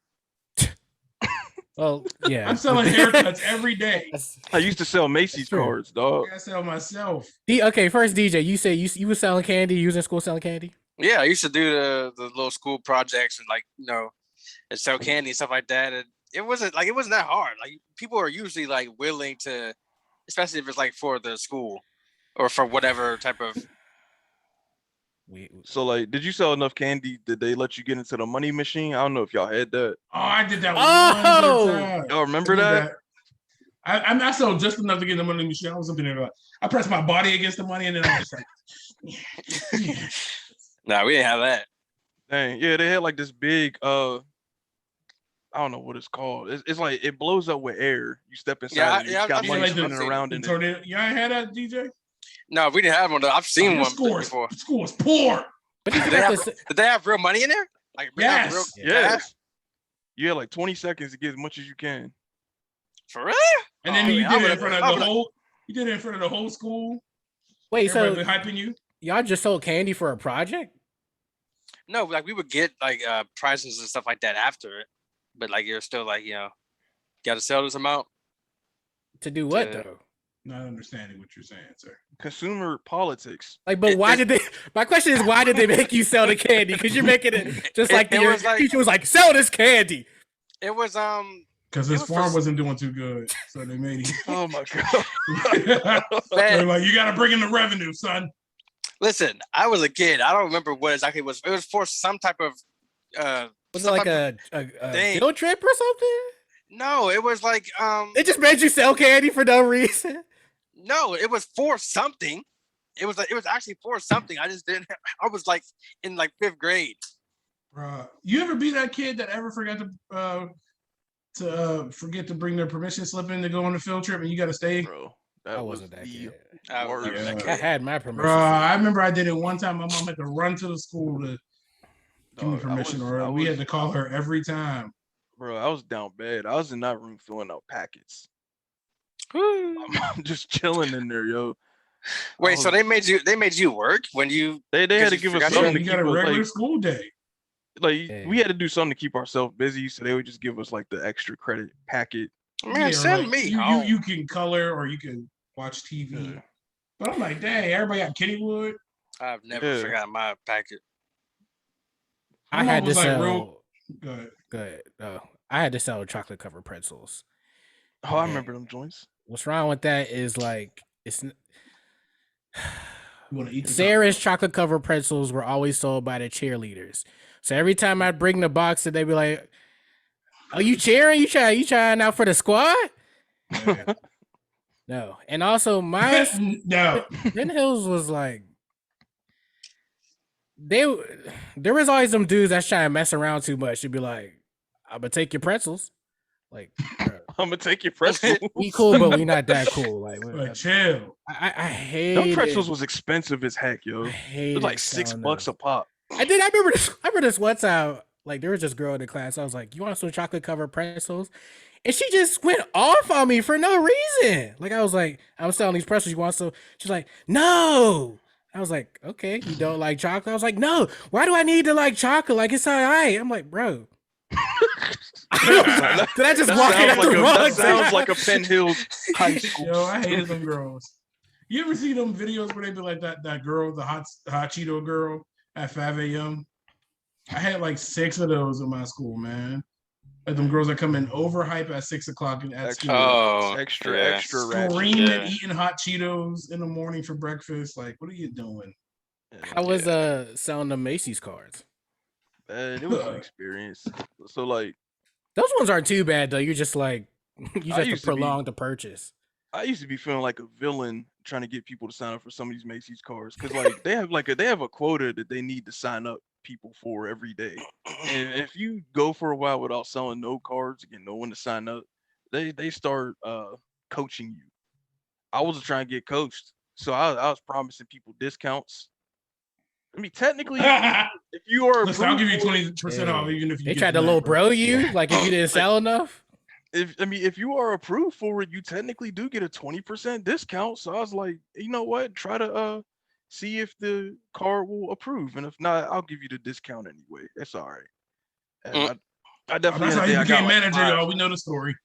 S1: Well, yeah.
S2: I'm selling haircuts every day.
S5: I used to sell Macy's cards, dog.
S2: I sell myself.
S1: Okay, first DJ, you say you were selling candy. You was in school selling candy.
S3: Yeah, I used to do the little school projects and and sell candy and stuff like that. And it wasn't that hard. Like people are usually like willing to, especially if it's like for the school or for whatever type of.
S5: So like, did you sell enough candy? Did they let you get into the money machine? I don't know if y'all had that.
S2: Oh, I did that. One
S5: y'all remember that?
S2: I sold just enough to get in the money machine. I was something like I pressed my body against the money and then I was like,
S3: Nah, we didn't have that.
S5: Dang, yeah, they had like this big I don't know what it's called. It's like it blows up with air. You step inside, you got money spinning around in it.
S2: You ain't had that, DJ?
S3: No, we didn't have one. I've seen one before.
S2: The school was poor.
S3: But did they have real money in there? Like
S2: yes.
S5: Yes. You had like 20 seconds to get as much as you can.
S3: For real?
S2: And then you did it in front of the whole. You did it in front of the whole school.
S1: Wait, so
S2: hyping you?
S1: Y'all just sold candy for a project?
S3: No, like we would get like prizes and stuff like that after it, but like you're still like got to sell this amount.
S1: To do what though?
S2: Not understanding what you're saying, sir.
S5: Consumer politics.
S1: Like, but why did they? My question is, why did they make you sell the candy? Because you're making it just like your teacher was like, sell this candy.
S3: It was
S2: because his farm wasn't doing too good, so they made him.
S5: Oh my god!
S2: They're like, you got to bring in the revenue, son.
S3: Listen, I was a kid. I don't remember what exactly it was. It was for some type of.
S1: Was it like a field trip or something?
S3: No, it was like
S1: They just made you sell candy for no reason.
S3: no, it was for something. It was actually for something. I just didn't. I was like in like 5th grade.
S2: Bruh, you ever be that kid that ever forgot to forget to bring their permission slip in to go on the field trip and you got to stay?
S5: Bro, that
S1: I
S5: was
S1: wasn't that
S5: the
S1: kid.
S3: I was never that
S5: worst.
S1: I
S3: kid.
S1: had my permission.
S2: I remember I did it one time. My mom had to run to the school to give me
S5: Dog,
S2: permission,
S5: I
S2: we had
S5: was-
S2: to call her every time.
S5: Bro, I was down bad. I was in that room filling out packets. I'm just chilling in there, yo.
S3: Wait, so they made you work when you
S5: They
S3: because
S5: had to
S3: you
S5: give us
S3: forgot
S5: something
S2: You
S5: to
S2: got
S5: keep
S2: a
S5: us
S2: regular
S5: like
S2: school day.
S5: we had to do something to keep ourselves busy, so they would just give us like the extra credit packet.
S3: Man,
S2: or
S3: send
S2: like,
S3: me
S2: you
S3: home.
S2: you can color or you can watch TV.
S5: Yeah.
S2: But I'm like, dang, everybody got Kittywood.
S3: I've never
S5: Yeah.
S3: forgotten my packet.
S1: I
S2: My
S1: had
S2: mom
S1: to
S2: was like
S1: sell.
S2: real good.
S1: Good. I had to sell chocolate covered pretzels.
S5: Oh, I
S1: Yeah.
S5: remember them joints.
S1: What's wrong with that is like
S2: You want to eat the
S1: Sarah's chocolate covered pretzels were always sold by the cheerleaders. So every time I'd bring the box, they'd be like, "Oh, you cheering? You trying out for the squad?"
S2: taco.
S1: No. And also my
S2: No.
S1: Ben Hills was like there was always some dudes that's trying to mess around too much. You'd be like, "I'm gonna take your pretzels." Like, bro,
S5: I'm gonna take your pretzels.
S1: we cool, but we not that cool. Like,
S2: Like, chill.
S1: I hate
S5: Them pretzels was expensive as heck, yo.
S1: I
S5: It
S1: hate
S5: was like $6 a pop.
S1: I remember this. I remember this one time. Like, there was this girl in the class. I was like, "You want some chocolate covered pretzels?" And she just went off on me for no reason. Like, I was like, "I was selling these pretzels. You want some?" She's like, "No." I was like, "Okay, you don't like chocolate?" I was like, "No. Why do I need to like chocolate? Like, it's all right." I'm like, "Bro." Did I just walk in at the wrong
S5: That sounds
S1: time?
S5: like a Penn Hills high school.
S2: Yo, I hated them girls. You ever see them videos where they be like that girl, the hot Cheeto girl at 5 a.m.? I had like 6 of those in my school, man. Like them girls that come in overhype at 6 o'clock at school.
S3: Oh,
S5: extra
S3: yeah.
S5: ratchet.
S2: Screaming,
S3: Yeah.
S2: eating hot Cheetos in the morning for breakfast. Like, what are you doing?
S1: I was selling the Macy's cards.
S5: It was an experience. So like,
S1: Those ones aren't too bad though. You're just like you just have to
S5: used to be-
S1: prolong the purchase.
S5: I used to be feeling like a villain trying to get people to sign up for some of these Macy's cards because like they have a quota that they need to sign up people for every day. And if you go for a while without selling no cards, get no one to sign up, they start coaching you. I wasn't trying to get coached, so I was promising people discounts. I mean, technically, if you are
S2: Listen, I'll give you
S5: approved
S2: 20% off even if you
S1: They
S2: get
S1: tried to
S2: that.
S1: low bro you, like if you didn't sell enough.
S5: if you are approved for it, you technically do get a 20% discount. So I was like, you know what? Try to see if the card will approve, and if not, I'll give you the discount anyway. It's all right. And I definitely
S2: That's how
S5: had a
S2: you
S5: day I got,
S2: became
S5: like,
S2: manager,
S5: 5.
S2: y'all. We know the story.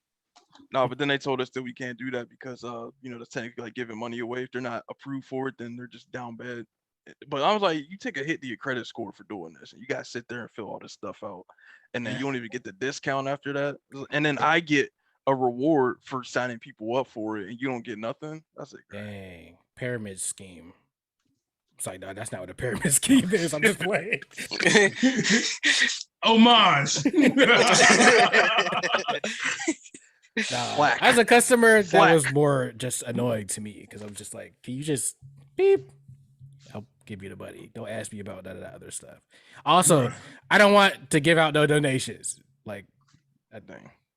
S5: No, but then they told us that we can't do that because that's technically like giving money away. If they're not approved for it, then they're just down bad. But I was like, you take a hit to your credit score for doing this, and you gotta sit there and fill all this stuff out, and then you don't even get the discount after that. And then I get a reward for signing people up for it, and you don't get nothing. That's like,
S1: Dang, pyramid scheme. It's like, no, that's not what a pyramid scheme is. I'm just playing.
S2: Homage.
S1: Nah, as a customer, that was more just annoying to me because I'm just like, can you just beep? I'll give you the money. Don't ask me about none of that other stuff. Also, I don't want to give out no donations. Like,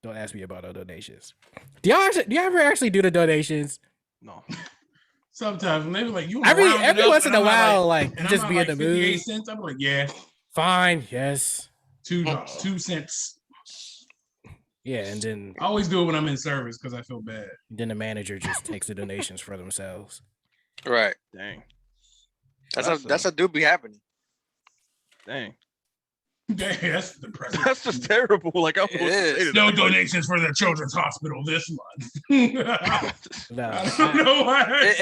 S1: don't ask me about no donations. Do y'all ever actually do the donations?
S5: No.
S2: Sometimes when they be like, you
S1: every once in a while, like
S2: and
S1: just
S2: I'm
S1: be
S2: at,
S1: in the
S2: 58
S1: mood.
S2: cents. I'm like, yeah,
S1: Fine, yes,
S2: $2 cents.
S1: yeah, and then
S2: I always do it when I'm in service because I feel bad.
S1: the manager just takes the donations for themselves.
S3: Right.
S5: Dang.
S3: That's a do be happening.
S5: Dang.
S2: Dang, that's depressing.
S5: That's just terrible. Like I was
S2: No donations for the children's hospital this month.
S1: No,
S2: I don't know why.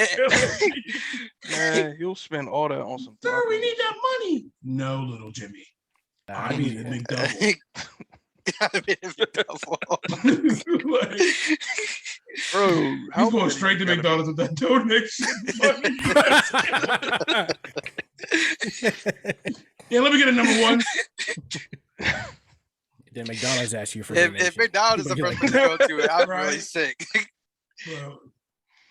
S5: Man, you'll spend all that on some.
S2: Sir, we need that money. No, little Jimmy. I need a big double.
S5: Bro,
S2: he's going straight to McDonald's with that donation. Yeah, let me get a number 1.
S1: Then McDonald's asks you for
S3: If
S1: donation.
S3: McDonald's is the first place to go to, I'm really
S2: Right.
S3: sick.
S2: Bro,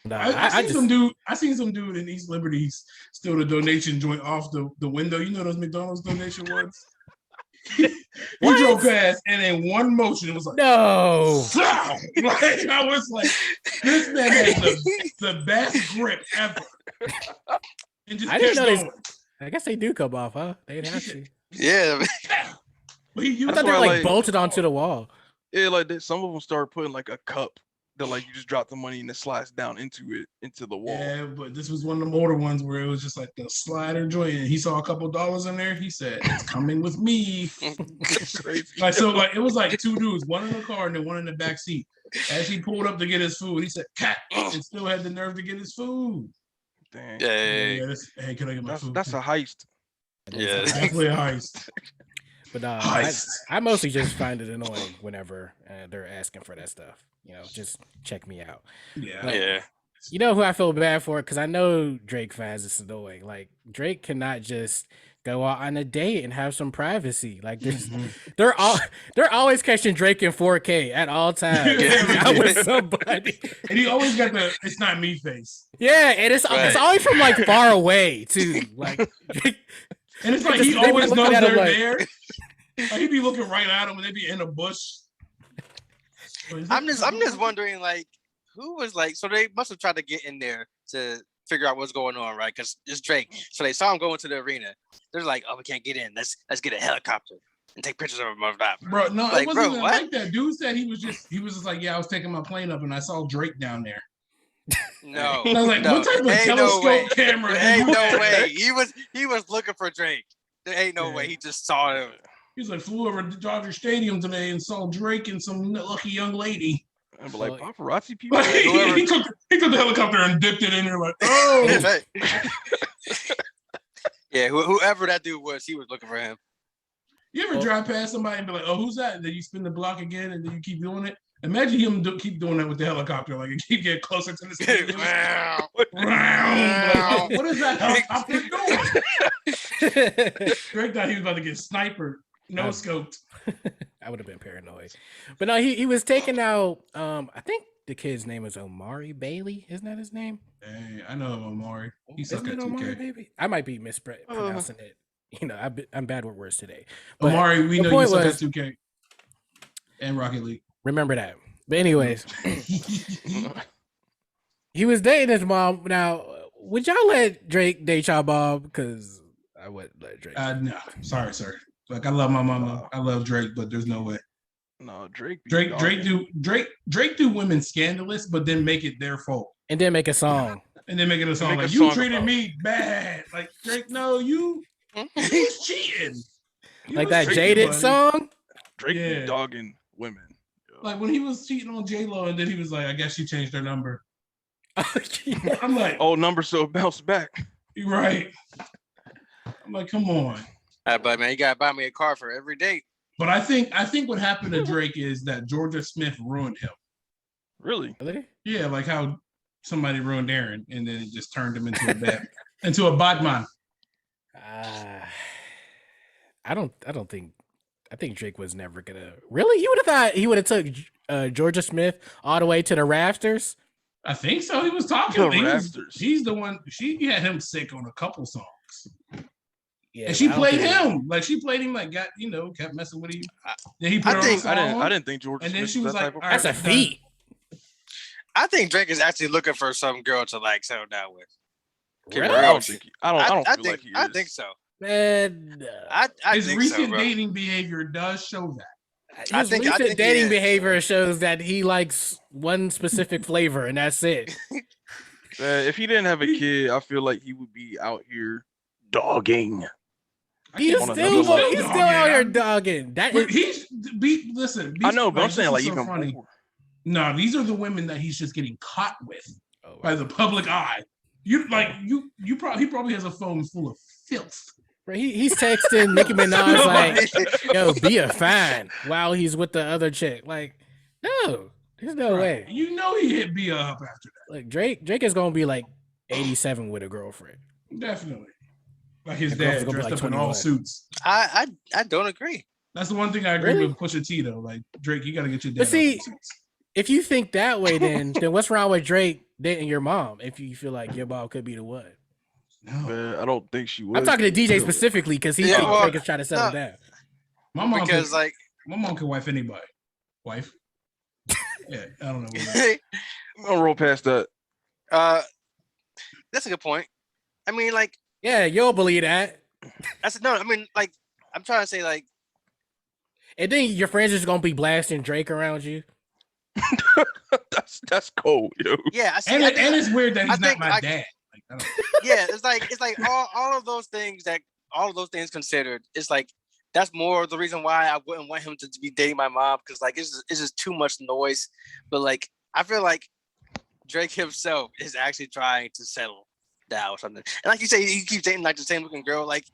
S1: Nah,
S2: I seen some dude. I seen some dude in East Liberty steal the donation joint off the window. You know those McDonald's donation ones. He drove past, and in one motion, it was like
S1: no.
S2: Like I was like, this man has the best grip ever. And just
S1: I didn't
S2: keeps
S1: know
S2: going.
S1: I guess they do come off, huh? They'd have to.
S3: Yeah.
S2: But he
S1: I
S2: used
S1: thought they were
S5: why,
S1: like
S5: like-
S1: bolted onto the wall.
S5: Yeah, like some of them start putting like a cup that like you just drop the money and it slides down into the wall.
S2: Yeah, but this was one of the older ones where it was just like the slider joint, and he saw a couple dollars in there. He said, "It's coming with me."
S5: Crazy.
S2: Like so, like it was like two dudes, one in the car and then one in the back seat. As he pulled up to get his food, he said, "Cat," and still had the nerve to get his food.
S5: Dang.
S3: Yeah.
S2: Hey, can I get my food?
S5: That's a heist.
S3: Yeah.
S2: Definitely a heist.
S1: But
S2: Heist.
S1: I mostly just find it annoying whenever they're asking for that stuff. You know, just check me out.
S2: Yeah.
S3: Yeah.
S1: You know who I feel bad for? Because I know Drake fans is annoying. Like Drake cannot just go out on a date and have some privacy. Like this, they're always catching Drake in 4K at all times. Out with somebody.
S2: And he always got the "it's not me" face.
S1: Yeah, and it's
S3: Right.
S1: always from like far away too. Like
S2: And it's like
S1: Just
S2: he
S1: they be
S2: always
S1: looking
S2: knows
S1: at him
S2: they're
S1: like-
S2: there. Like he be looking right at them and they be in a bush.
S3: I'm just wondering, like, who was like, so they must have tried to get in there to figure out what's going on, right? Because it's Drake. So they saw him go into the arena. They're like, oh, we can't get in. Let's get a helicopter and take pictures of him.
S2: Bro, no,
S3: Like,
S2: it wasn't
S3: bro,
S2: even
S3: what?
S2: like that. Dude said he was just like, yeah, I was taking my plane up and I saw Drake down there.
S3: No.
S2: And I was like,
S3: no.
S2: what type of
S3: Ain't
S2: telescope
S3: no way.
S2: camera?
S3: There
S2: did
S3: ain't
S2: you
S3: no
S2: have?
S3: way. He was looking for Drake. There ain't no
S2: Yeah.
S3: way. He just saw him.
S2: He's like, flew over to Dodger Stadium today and saw Drake and some lucky young lady.
S5: And be like
S1: Well,
S5: paparazzi people.
S2: Like, he took the helicopter and dipped it in there like, oh.
S3: Yeah, whoever that dude was, he was looking for him.
S2: You ever drive past somebody and be like, oh, who's that? And then you spin the block again and then you keep doing it. Imagine him keep doing that with the helicopter, like you keep getting closer to the stadium. Like, what is that helicopter doing? Drake thought he was about to get sniped, no scoped.
S1: I would have been paranoid. But no, he was taking out I think the kid's name is Omari Bailey. Isn't that his name?
S2: Hey, I know Omari. He
S1: Isn't
S2: suck at
S1: it Omari
S2: 2K.
S1: Bailey? I might be mispronouncing it. You know, I'm bad with words today. But
S2: Omari, we
S1: the
S2: know you
S1: point
S2: suck
S1: was-
S2: at 2K. And Rocket League.
S1: remember that. But anyways, he was dating his mom. Now, would y'all let Drake date y'all mom? Because I wouldn't let Drake.
S2: No, sorry, sir. Like I love my mama. I love Drake, but there's no way.
S5: No, Drake. be
S2: Drake
S5: dogging.
S2: do women scandalous, but then make it their fault.
S1: And then make a song.
S2: And then make it a song
S5: Make a
S2: like
S5: song
S2: you treated
S5: about-
S2: me bad. Like Drake, no, you was cheating. You
S1: Like
S2: was
S1: that
S2: cheating,
S1: Jaded
S2: buddy.
S1: song.
S5: Drake
S2: Yeah.
S5: be dogging women.
S2: Like when he was cheating on J-Lo and then he was like, I guess she changed her number.
S1: Oh, yeah.
S2: I'm like,
S5: Old number so bounce back.
S2: you're right. I'm like, come on.
S3: But man, you gotta buy me a car for every date.
S2: But I think what happened to Drake is that Georgia Smith ruined him.
S5: Really?
S1: Really?
S2: Yeah, like how somebody ruined Aaron and then it just turned him into a bad into a bad man.
S1: I don't think. I think Drake was never gonna. Really, you would have thought he would have took Georgia Smith all the way to the rafters.
S2: I think so. He was talking.
S5: The Raptors.
S2: He's the one. She had him sick on a couple songs,
S1: Yeah,
S2: and she
S1: but I don't
S2: played
S1: think-
S2: him like she played him like kept messing with him. Then he put
S3: I
S2: her
S3: think-
S2: on a song,
S5: I didn't think George.
S2: And then
S5: Smith
S2: she was
S5: that
S2: like,
S5: type of
S2: all right,
S1: That's a
S2: done.
S1: feat.
S3: I think Drake is actually looking for some girl to like settle down with.
S1: Really?
S5: I don't think. I don't feel
S3: think
S5: like he is.
S3: I think so.
S1: Man,
S3: I
S2: His
S3: think
S2: recent
S3: so, bro.
S2: dating behavior does show that.
S1: his
S3: I think
S1: recent
S3: he
S1: dating
S3: is.
S1: behavior shows that he likes one specific flavor, and that's it.
S5: If he didn't have a kid, I feel like he would be out here dogging.
S1: He's
S5: On
S1: still,
S5: another level.
S1: he's still out here dogging. That
S2: But
S1: is,
S2: listen.
S5: I know, but I'm saying like
S2: this is so
S5: even
S2: funny.
S5: more.
S2: No, these are the women that he's just getting caught with
S1: oh,
S2: by the public eye. He probably has a phone full of filth.
S1: bro, he's texting Nicki Minaj like, "Yo, be a fan," while he's with the other chick. Like, no, there's no way.
S2: You know he hit Bia up after
S1: Like Drake is gonna be like 87 with a girlfriend.
S2: that. Definitely. Like his
S1: That girl's
S2: dad
S1: gonna be
S2: dressed
S1: like
S2: up in all
S1: 21.
S2: suits.
S3: I don't agree.
S2: That's the one thing I agree
S1: Really?
S2: with Pusha T though. Like Drake, you gotta get your dad.
S1: But see,
S2: out them seats.
S1: if you think that way, then what's wrong with Drake dating your mom? If you feel like your mom could be the one,
S2: No,
S5: Man, I don't think she would.
S1: I'm talking to DJ specifically because he thinks Drake is trying to settle down.
S2: my mom
S3: because
S2: could, my mom can wife anybody. Wife. Yeah, I don't know.
S5: I'm gonna roll past that.
S3: that's a good point. I mean, like,
S1: Yeah, you'll believe that.
S3: I mean, like, I'm trying to say, like,
S1: And then your friends is gonna be blasting Drake around you.
S5: That's cold, yo.
S3: yeah, I see.
S2: And,
S3: I think-
S2: and it's weird that
S3: I
S2: he's not
S3: think,
S2: my
S3: like,
S2: dad. Like, I don't,
S3: yeah, it's like all of those things considered, it's like that's more the reason why I wouldn't want him to be dating my mom, because like it's just too much noise. But like I feel like Drake himself is actually trying to settle down or something. And like you say, he keeps dating like the same looking girl. Like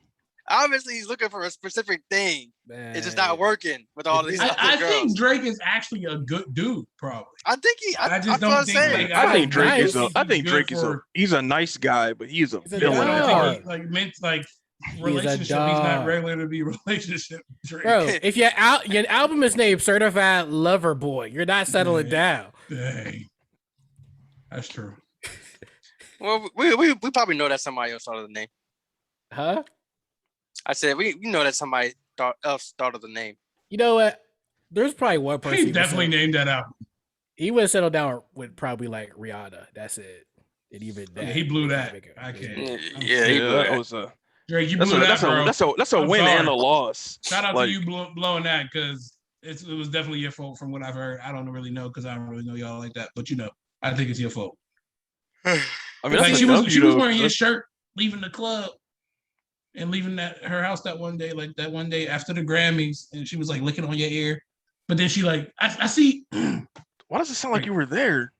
S3: obviously he's looking for a specific thing.
S1: Man.
S3: It's just not working with all these other
S2: I
S3: girls.
S2: think Drake is actually a good dude, probably.
S3: I think he.
S2: I just
S3: that's
S2: don't
S3: what I'm
S2: think,
S3: saying.
S2: like,
S5: I think Drake
S1: nice.
S5: is a. I think Drake is a. He's a nice guy, but he's a
S1: He's a
S5: villain.
S1: dog.
S2: I think he, like meant like relationship. He's not
S1: dog.
S2: regular to be relationship. Drake.
S1: Bro, if your album is named Certified Lover Boy, you're not settling down.
S2: Dang. That's true.
S3: Well, we probably know that somebody else thought of the name.
S1: Huh?
S3: I said we know that somebody else thought of the name.
S1: You know what? There's probably one person.
S2: He definitely named that out.
S1: He would settle down with probably like Rihanna. That's it. And even that.
S2: Yeah, he blew that. I can't.
S3: Yeah, he blew
S5: that
S3: that.
S5: was a.
S2: Drake, you blew that, bro.
S5: That's a
S2: I'm
S5: win
S2: sorry.
S5: and a loss.
S2: Shout out
S5: Like,
S2: to you blowing that because it was definitely your fault from what I've heard. I don't really know because I don't really know y'all like that, but you know, I think it's your fault.
S5: I mean,
S2: Like
S5: that's
S2: she
S5: a
S2: was
S5: W, though.
S2: wearing his shirt, leaving the club, and leaving her house that one day, like that one day after the Grammys, and she was like licking on your ear. But then she like, I see.
S5: Why does it sound like you were there?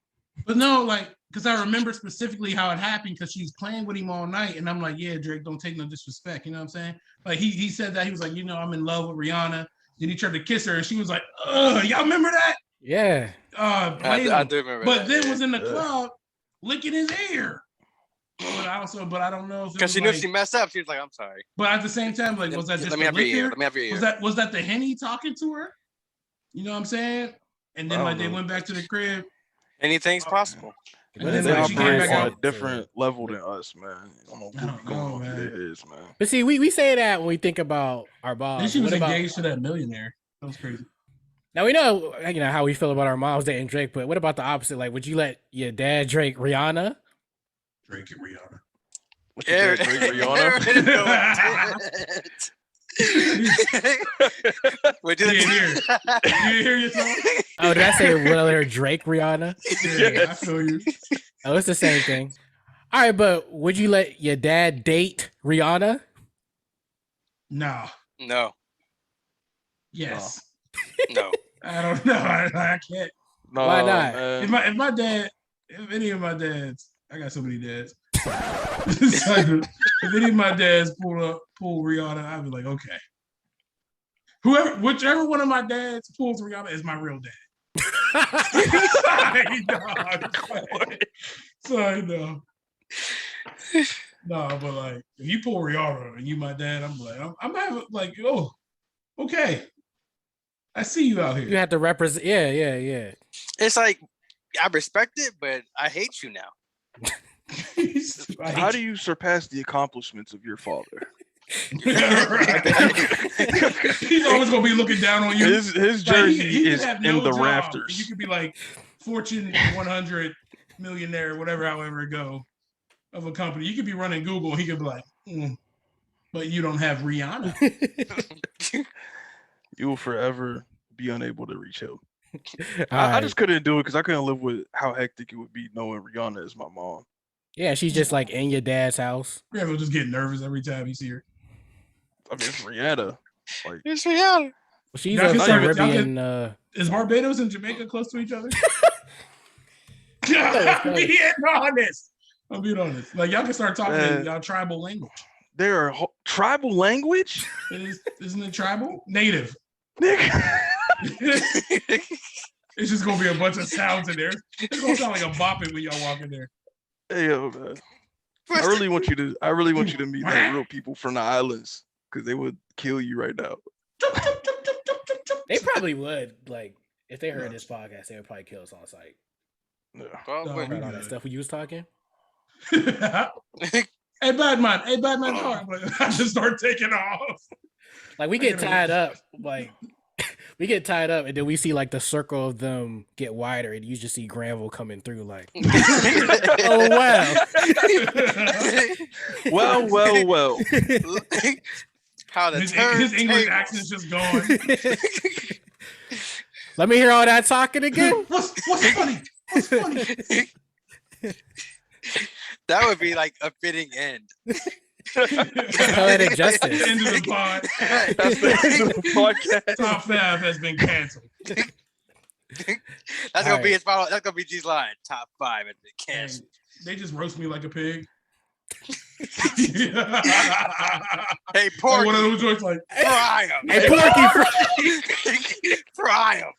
S2: But no, like, because I remember specifically how it happened because she was playing with him all night. And I'm like, yeah, Drake, don't take no disrespect. You know what I'm saying? Like, he said that. He was like, you know, I'm in love with Rihanna. Then he tried to kiss her and she was like, y'all remember that?
S1: Yeah.
S3: I do remember
S2: But
S3: that,
S2: then
S3: yeah.
S2: was in the club licking his ear. But I don't know if
S3: Because she knew she messed up. She was like, I'm sorry.
S2: But at the same time, like, was that just
S3: Let me
S2: the
S3: have your ear.
S2: liquor?
S3: Let me have your ear.
S2: Was that the Henny talking to her? You know what I'm saying? And then like they went back to the crib.
S3: Anything's possible.
S2: And
S5: They
S2: then like, she came
S5: operate
S2: back
S5: on
S2: out.
S5: a different level than us, man. I don't know
S2: I don't
S5: what's going
S2: know,
S5: on
S2: man.
S5: with their heads, man.
S1: But see, we say that when we think about our moms.
S2: Then she was
S1: What about-
S2: engaged to that millionaire. That was crazy.
S1: Now we know how we feel about our moms dating Drake, but what about the opposite? Like, would you let your dad Drake Rihanna?
S2: Drake and Rihanna.
S5: What you did, Drake, Rihanna?
S3: Wait, do
S2: You didn't hear. You didn't hear yourself?
S1: Oh, did I say would I let her Drake Rihanna?
S2: Yeah, I feel you.
S1: Oh, it's the same thing. All right, but would you let your dad date Rihanna?
S2: No.
S3: No,
S2: Yes.
S3: no.
S2: I don't know. I can't.
S5: No,
S1: Why not?
S5: man.
S2: If my dad, if any of my dads, I got so many dads. It's like, if any of my dads pull Rihanna, I'd be like, okay. Whichever one of my dads pulls Rihanna is my real dad. Sorry, no. No, but like, if you pull Rihanna and you my dad, I'm like, I'm having like, oh, okay. I see you out here.
S1: You have to represent. Yeah.
S3: It's like I respect it, but I hate you now.
S5: How do you surpass the accomplishments of your father?
S2: He's always gonna be looking down on you.
S5: His jersey is in the rafters.
S2: You could be like Fortune 100 millionaire, whatever, however it go, of a company. You could be running Google, and he could be like, but you don't have Rihanna.
S5: You will forever be unable to reach him.
S1: All
S5: I
S1: right.
S5: just couldn't do it because I couldn't live with how hectic it would be knowing Rihanna is my mom.
S1: Yeah, she's just like in your dad's house.
S2: Grandma will just get nervous every time you see her.
S5: I mean, it's Rihanna. Like,
S3: It's Rihanna.
S1: She's
S2: Y'all
S1: a
S2: can start with- y'all
S1: Caribbean.
S2: Is Barbados and Jamaica close to each other? I'm being honest. I'm being honest. Like y'all can start talking in y'all tribal language.
S5: they're tribal language?
S2: Isn't it tribal? Native.
S5: Nigga.
S2: It's just gonna be a bunch of sounds in there. It's gonna sound like a bopping when y'all walk in there.
S5: Hey, yo, man. I really want you to meet like real people from the islands because they would kill you right now.
S1: They probably would. Like, if they heard this podcast, they would probably kill us on site.
S5: Yeah.
S3: Probably.
S1: Right, all that stuff when you was talking.
S2: Hey, Batman. Hey, Batman. I just start taking off.
S1: Like, we get tied up. Like, we get tied up, and then we see like the circle of them get wider, and you just see Granville coming through. Like, oh wow.
S5: Well.
S3: How the
S2: His English accent's just gone.
S1: Let me hear all that talking again.
S2: What's funny? What's funny?
S3: That would be like a fitting end.
S1: Poetic justice.
S2: End of the pod.
S5: That's the end of the podcast.
S2: Top 5 has been canceled.
S3: That's gonna be his final. That's gonna be G's line. Top 5 has been canceled.
S2: They just roast me like a pig.
S3: Hey, Porky.
S2: One of those joints like,
S3: Fry him.
S1: Hey, Porky,
S3: Fry him.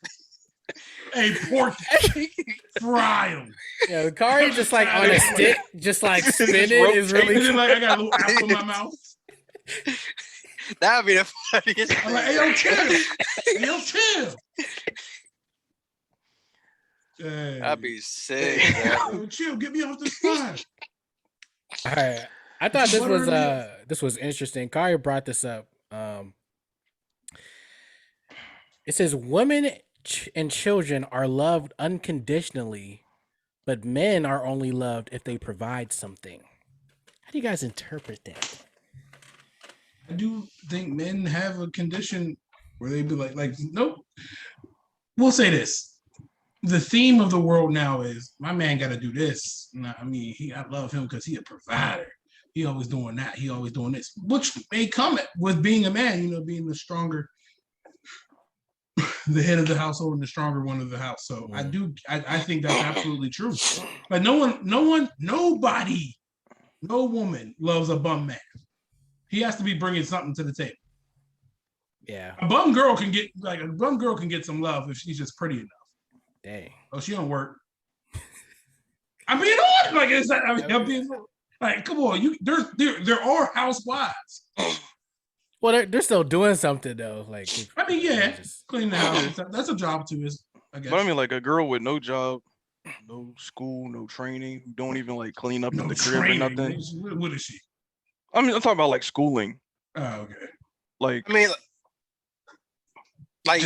S2: hey, Porky, fry him.
S1: Yeah, Kari just like on a stick, just like spinning is
S2: And
S1: really.
S2: then, like, I got a little apple in my mouth.
S3: That would be the funniest.
S2: I'm like, hey, yo, chill. Hey, yo, chill. Hey.
S3: That'd be sick.
S2: Yo, chill. Get me off this spot.
S1: All right, I thought this was interesting. Kari brought this up. It says women and children are loved unconditionally, but men are only loved if they provide something. How do you guys interpret that?
S2: I do think men have a condition where they be like, nope. We'll say this. The theme of the world now is my man got to do this. I mean, I love him because he's a provider. He always doing that. He always doing this, which may come with being a man, being the stronger, the head of the household and the stronger one of the house. So I think that's absolutely true. Like no woman loves a bum man. He has to be bringing something to the table.
S1: Yeah.
S2: A bum girl can get some love if she's just pretty enough.
S1: Dang.
S2: Oh, she don't work. I'm being honest. Like it's that. I'm being like, come on. There are housewives.
S1: Well, they're still doing something though. Like,
S2: I mean, yeah, clean the house. That's a job too. I guess.
S5: But I mean, like a girl with no job, no school, no training, who don't even like clean up in the crib or nothing.
S2: What is she?
S5: I mean, I'm talking about like schooling.
S2: Oh, okay.
S5: Like,
S3: I mean, like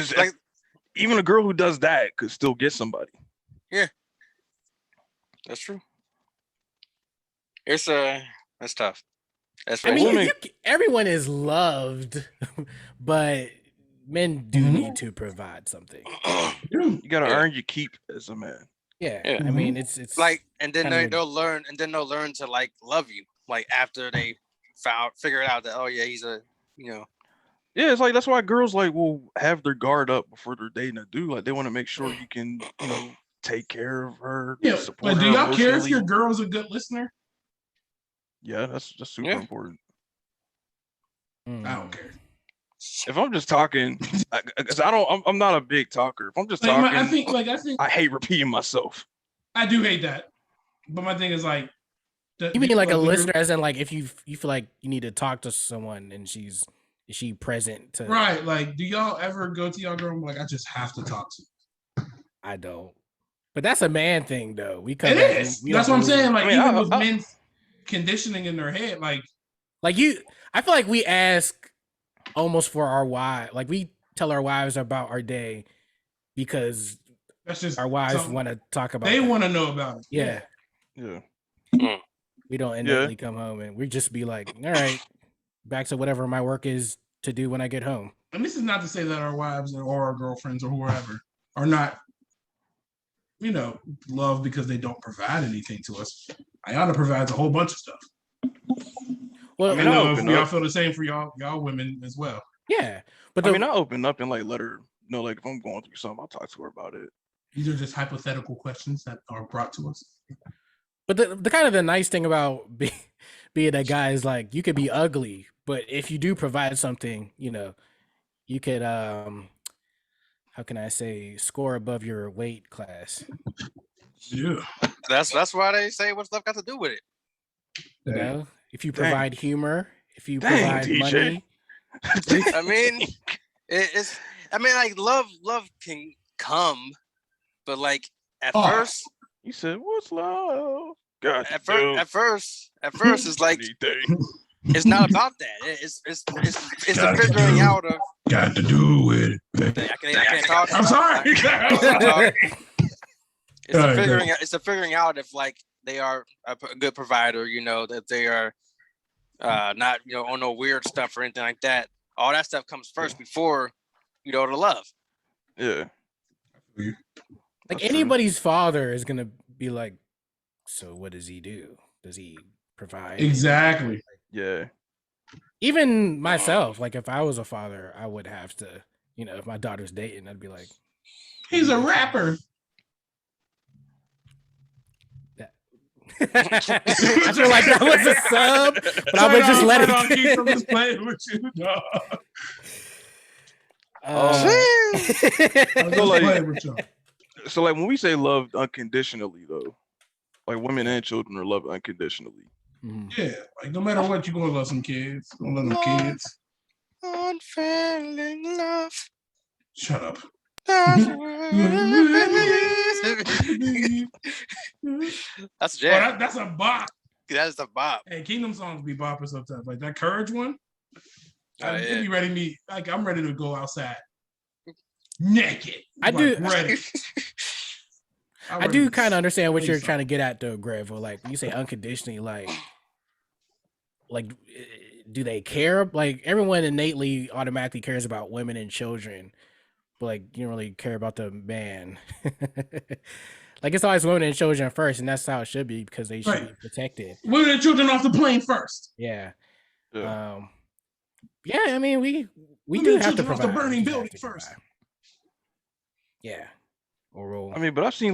S5: even a girl who does that could still get somebody.
S3: Yeah, that's true. That's tough. That's
S1: I mean, everyone is loved, but men do need to provide something.
S5: You gotta earn your keep as a man.
S1: Yeah. I mean, it's
S3: like, and then they'll learn to like love you, like after they figure it out that he's a
S5: Yeah, it's like that's why girls like will have their guard up before they're dating a dude. Like they want to make sure you can take care of her.
S2: Yeah,
S5: support
S2: but do
S5: her
S2: y'all care if
S5: emotionally.
S2: your girl's a good listener?
S5: Yeah, that's super important.
S2: I don't care.
S5: If I'm just talking, because I'm not a big talker. If I'm just talking,
S2: I think
S5: I hate repeating myself.
S2: I do hate that, but my thing is like,
S1: you mean like a listener, as in like if you feel like you need to talk to someone and is she present to
S2: right? Like, do y'all ever go to y'all girl and be like, I just have to talk to you?
S1: I don't, but that's a man thing though. We come
S2: it is. That's what I'm saying. Like, even with men's conditioning in their head, like
S1: you, I feel like we ask almost for our wives. Like we tell our wives about our day because
S2: that's just
S1: our wives want to talk about.
S2: They want to know about it.
S1: Yeah. We don't immediately come home and we just be like, all right, back to whatever my work is to do when I get home.
S2: And this is not to say that our wives or our girlfriends or whoever are not, loved because they don't provide anything to us. Ayana provides a whole bunch of stuff.
S1: Well,
S2: I know if y'all feel the same for y'all women as well.
S1: Yeah, but
S5: I open up and like let her know, like if I'm going through something, I'll talk to her about it.
S2: These are just hypothetical questions that are brought to us.
S1: But the kind of the nice thing about being a guy is like you could be ugly, but if you do provide something, you could how can I say score above your weight class.
S2: Yeah,
S3: that's why they say what stuff got to do with it.
S1: If you provide humor, if you provide money.
S3: I mean, it's I mean, like love can come, but like at
S2: Oh.
S3: first,
S5: You said, "What's love?" God,
S3: at first, it's like
S5: anything.
S3: it's not about that. It's the
S2: Got to
S3: figuring
S2: do.
S3: out of.
S2: Got to do with it.
S3: I can't talk.
S2: I'm sorry.
S3: It's the figuring out if like they are a good provider, you know, that they are not, you know, on no weird stuff or anything like that. All that stuff comes first before, you know, the love.
S5: Yeah.
S1: Like
S5: That's
S1: anybody's father is gonna be like, so what does he do? Does he provide?
S2: Exactly.
S5: Yeah.
S1: Even myself, like if I was a father, I would have to, you know, if my daughter's dating, I'd be like,
S2: He's a rapper.
S1: I feel like that was a sub, but I would just let it
S2: keep from just playing with you, dog.
S5: So like when we say loved unconditionally, though, like women and children are loved unconditionally.
S2: Yeah, like no matter what, you're gonna love some kids. Gonna love them kids.
S3: Unfailing love.
S2: Shut up.
S3: That's a jam.
S2: That's a bop.
S3: That's a bop.
S2: Hey, Kingdom songs be bopping sometimes. Like that Courage one.
S3: Yeah.
S2: Be ready I'm ready to go outside naked.
S1: I do.
S2: Ready.
S1: I do kind of understand what you're trying to get at, though, Greg. Or like when you say unconditionally, like, do they care? Like everyone innately automatically cares about women and children, but like you don't really care about the man. Like it's always women and children first, and that's how it should be because they should be protected.
S2: Women and children off the plane first.
S1: Yeah.
S5: Yeah.
S1: Yeah. I mean, we
S2: Women
S1: do
S2: and
S1: have to
S2: children off
S1: provide.
S2: the burning
S1: We do
S2: building
S1: have to
S2: first.
S1: provide. Yeah. Or
S5: I mean, but I've seen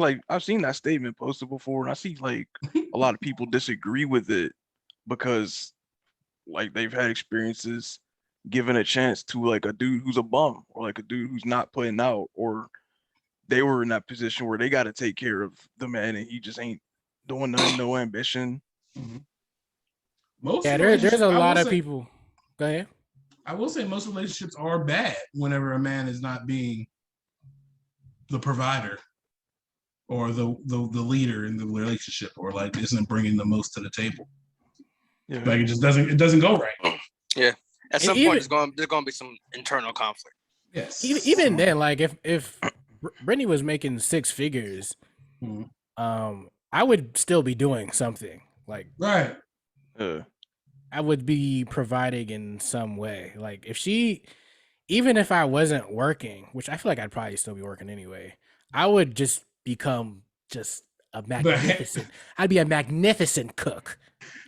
S5: that statement posted before, and I see like a lot of people disagree with it because like they've had experiences given a chance to like a dude who's a bum or like a dude who's not putting out, or they were in that position where they got to take care of the man and he just ain't doing nothing, no ambition.
S1: There's a lot of people. Go ahead.
S2: I will say most relationships are bad whenever a man is not being the provider or the leader in the relationship, or like isn't bringing the most to the table.
S5: Yeah.
S2: Like it doesn't go right.
S3: Yeah. At some point, there's going to be some internal conflict.
S2: Yes.
S1: Even then, like if Brittany was making six figures, I would still be doing something. Like
S2: right.
S1: I would be providing in some way. Like even if I wasn't working, which I feel like I'd probably still be working anyway, I would just become just a magnificent. I'd be a magnificent cook.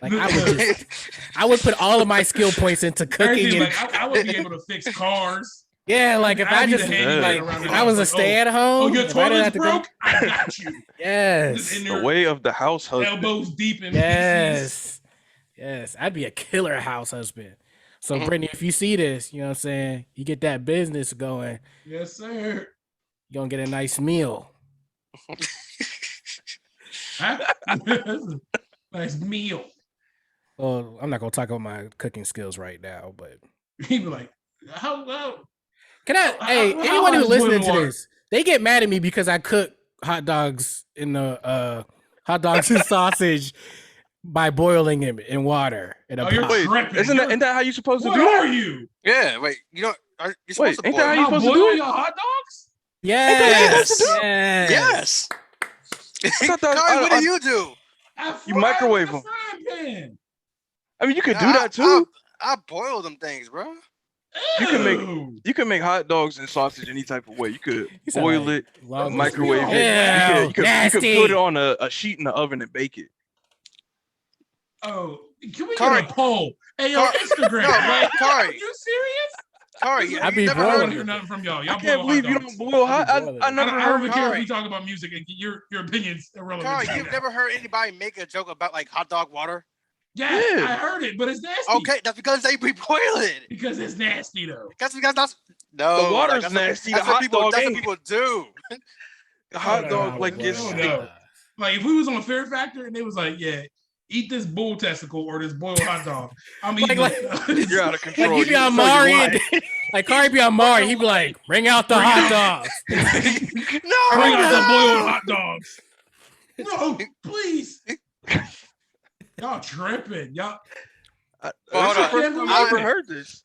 S1: Like I would put all of my skill points into cooking.
S2: I would be able to fix cars.
S1: Yeah, like if I was a stay-at-home.
S2: Oh, your toilet's broke? I got you.
S1: Yes.
S5: The way of the house husband.
S2: Elbows deep in
S1: Yes. Yes. I'd be a killer house husband. So Brittany, if you see this, you know what I'm saying, you get that business going.
S2: Yes, sir.
S1: You're gonna get a nice meal.
S2: Nice meal.
S1: Well, I'm not gonna talk about my cooking skills right now, but
S2: he'd be like, how
S1: can I anyone who listening to this, they get mad at me because I cook hot dogs in the hot dogs and sausage by boiling them in water in a pot.
S5: Wait, isn't that how you supposed to do it?
S2: What are you?
S3: Yeah, wait, you know, are you supposed to
S5: ain't that how you supposed to do
S2: boil
S5: it?
S2: your hot dogs?
S1: Yes.
S3: Yes.
S5: What
S3: do you do?
S5: You microwave them. I mean, you could do that too.
S3: I boil them things, bro.
S5: You can make hot dogs and sausage any type of way. You could boil it, microwave it.
S1: Yeah,
S5: you could put it on a sheet in the oven and bake it.
S2: Oh, can we get a poll? Hey, yo, Instagram.
S3: Right, Kari.
S2: Are you serious?
S3: Kari,
S1: I be
S2: never
S1: boiling.
S2: hear nothing from y'all. Y'all
S5: I can't believe you don't boil hot. I never
S2: I
S5: heard
S2: don't
S5: of
S2: care if we talk about music and your opinions irrelevant.
S3: Kari, you've never heard anybody make a joke about like hot dog water?
S2: Yeah, I heard it, but it's nasty.
S3: Okay, that's because they boil it.
S2: Because it's nasty though.
S3: That's because that's no.
S5: The water's nasty.
S3: That's what people do.
S5: The hot dog like gets
S2: Like if we was on Fear Factor and they was like, yeah, eat this bull testicle or this boiled hot dog. I'm eating
S5: You're out of control.
S1: Like he be
S5: You
S1: on
S5: know you
S1: Mari,
S5: lying.
S1: like Kari be on Mari. He be like, bring out the hot dogs.
S2: Bring out the boiled hot dogs. No, please. Y'all tripping. Y'all.
S5: That's
S3: Hold
S5: the
S3: on.
S5: first time I ever heard this.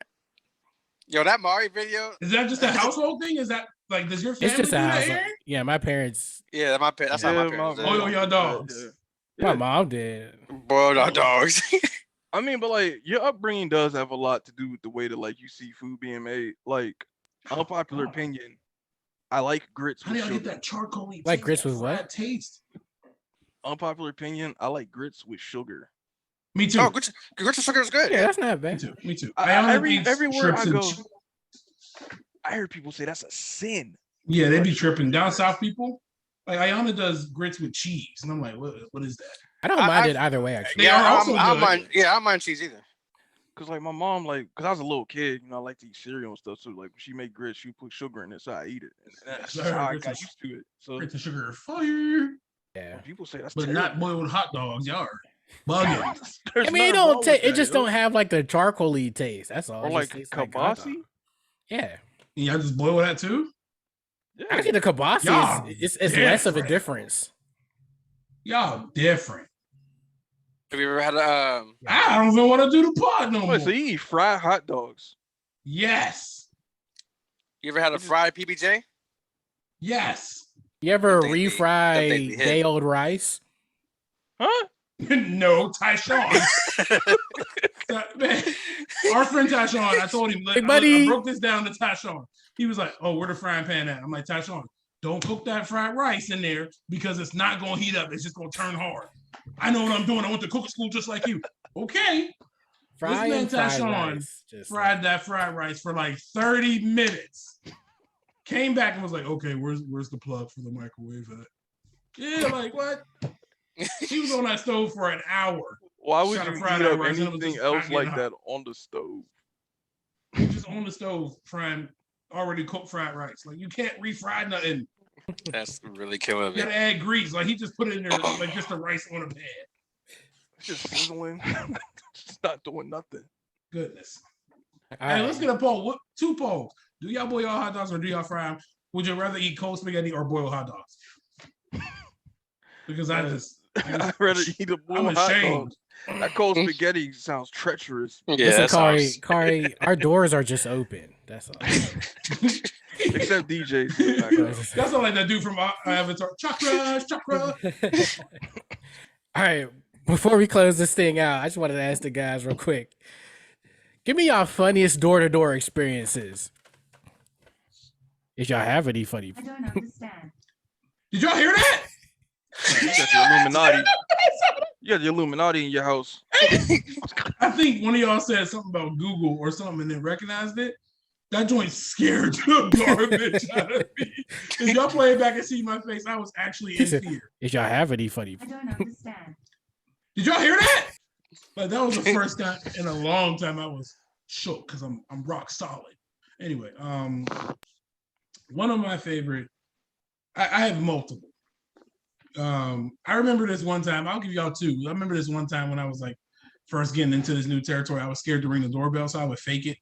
S3: Yo, that Mari video.
S2: Is that just a household thing? Is that like, does your family
S1: It's just
S2: do
S1: a
S2: that,
S1: house.
S2: Aaron?
S1: Yeah, my parents.
S3: Yeah, that's how my parents did.
S2: Boil your dogs.
S5: Yeah.
S1: My mom did.
S3: Boiled our dogs.
S5: I mean, but like your upbringing does have a lot to do with the way that like you see food being made. Like, unpopular opinion, I like grits
S2: How
S5: with
S2: do y'all
S5: sugar.
S2: get that charcoal?
S1: Like grits with what?
S2: Taste.
S5: Unpopular opinion, I like grits with sugar.
S2: Me too.
S3: Oh, grits with sugar is good.
S1: Yeah, that's not
S2: Me
S1: bad.
S2: too. Me too.
S5: Everywhere I go, I heard people say that's a sin.
S2: Yeah, they be tripping. Down south people, like Ayana does grits with cheese, and I'm like, what is that?
S1: I don't mind it either way. Actually,
S2: They are also
S3: I
S2: good.
S3: don't mind cheese either.
S5: Cause like my mom, like, cause I was a little kid, you know, I like to eat cereal and stuff. So like when she make grits, she put sugar in it, so I eat it. And that's
S2: Yes, sir.
S5: how I
S2: Grits
S5: got
S2: is-
S5: used to it. So
S2: Grits and sugar are fire,
S1: yeah.
S5: people say that's
S2: but
S5: terrible.
S2: not boiled hot dogs. Y'all are bugging.
S5: There's
S1: I mean, it
S5: nothing wrong
S1: don't
S5: with
S1: take. It
S5: that,
S1: just
S5: yo.
S1: don't have like the charcoal-y taste. That's all.
S5: Or
S1: It
S5: like
S1: just tastes like hot dog.
S5: kibasi.
S1: Yeah,
S2: And y'all just boil that too?
S5: Yeah.
S1: actually, the kibasi
S2: Y'all
S1: is it's less of a
S2: different.
S1: difference.
S2: Y'all different.
S3: Have you ever had
S2: I don't even want to do the pod no more.
S5: Wait, so you eat fried hot dogs?
S2: Yes.
S3: you ever had a fried PBJ?
S2: Yes.
S1: You ever
S3: Don't think they
S1: refry
S3: hit.
S1: day-old rice?
S5: Huh?
S2: No, Tyshawn. Man, our friend Tyshawn, I told him,
S1: Hey,
S2: I
S1: buddy.
S2: broke this down to Tyshawn. He was like, oh, where the frying pan at? I'm like, Tyshawn, don't cook that fried rice in there because it's not going to heat up. It's just going to turn hard. I know what I'm doing. I went to cooking school just like you. Okay.
S1: Fry
S2: This
S1: and
S2: man
S1: fried
S2: Tyshawn
S1: rice. Just
S2: fried that fried rice for like 30 minutes. Came back and was like, okay, where's the plug for the microwave at? Yeah, like what? He was on that stove for an hour.
S5: Why would
S2: Trying to
S5: you
S2: fry
S5: eat
S2: that
S5: up
S2: rice and it was
S5: anything
S2: just not
S5: else
S2: getting
S5: like
S2: hot.
S5: that on the stove?
S2: Just on the stove frying already cooked fried rice. Like you can't refry nothing.
S3: That's really killing
S2: You
S3: me.
S2: gotta add grease. Like he just put it in there like just the rice on a pan.
S5: It's just sizzling. Just not doing nothing.
S2: Goodness.
S1: All
S2: Hey,
S1: right.
S2: let's get a poll. Two polls. Do y'all boil y'all hot dogs or do y'all fry them? Would you rather eat cold spaghetti or boiled hot dogs? Because
S5: I'd rather eat a
S2: I'm
S5: boiled hot dog.
S2: ashamed.
S5: That cold spaghetti sounds treacherous.
S3: Yeah,
S1: Listen,
S3: that's
S1: Kari,
S3: ours.
S1: Kari, our doors are just open. That's all.
S5: Except DJ's in the background.
S2: That's not like that dude from Avatar. Chakra, chakra.
S1: All right, before we close this thing out, I just wanted to ask the guys real quick. Give me y'all funniest door-to-door experiences. If y'all have any funny.
S8: I don't understand.
S2: Did y'all hear that?
S5: You got the Illuminati. You got the Illuminati in your house.
S2: I think one of y'all said something about Google or something and then recognized it. That joint scared the garbage out of me. If y'all play it back and see my face, I was actually in fear.
S1: If y'all have any funny.
S8: I don't understand.
S2: Did y'all hear that? Like that was the first time in a long time I was shook because I'm rock solid. Anyway, one of my favorite. I have multiple. I remember this one time. I'll give y'all two. I remember this one time when I was like first getting into this new territory. I was scared to ring the doorbell, so I would fake it.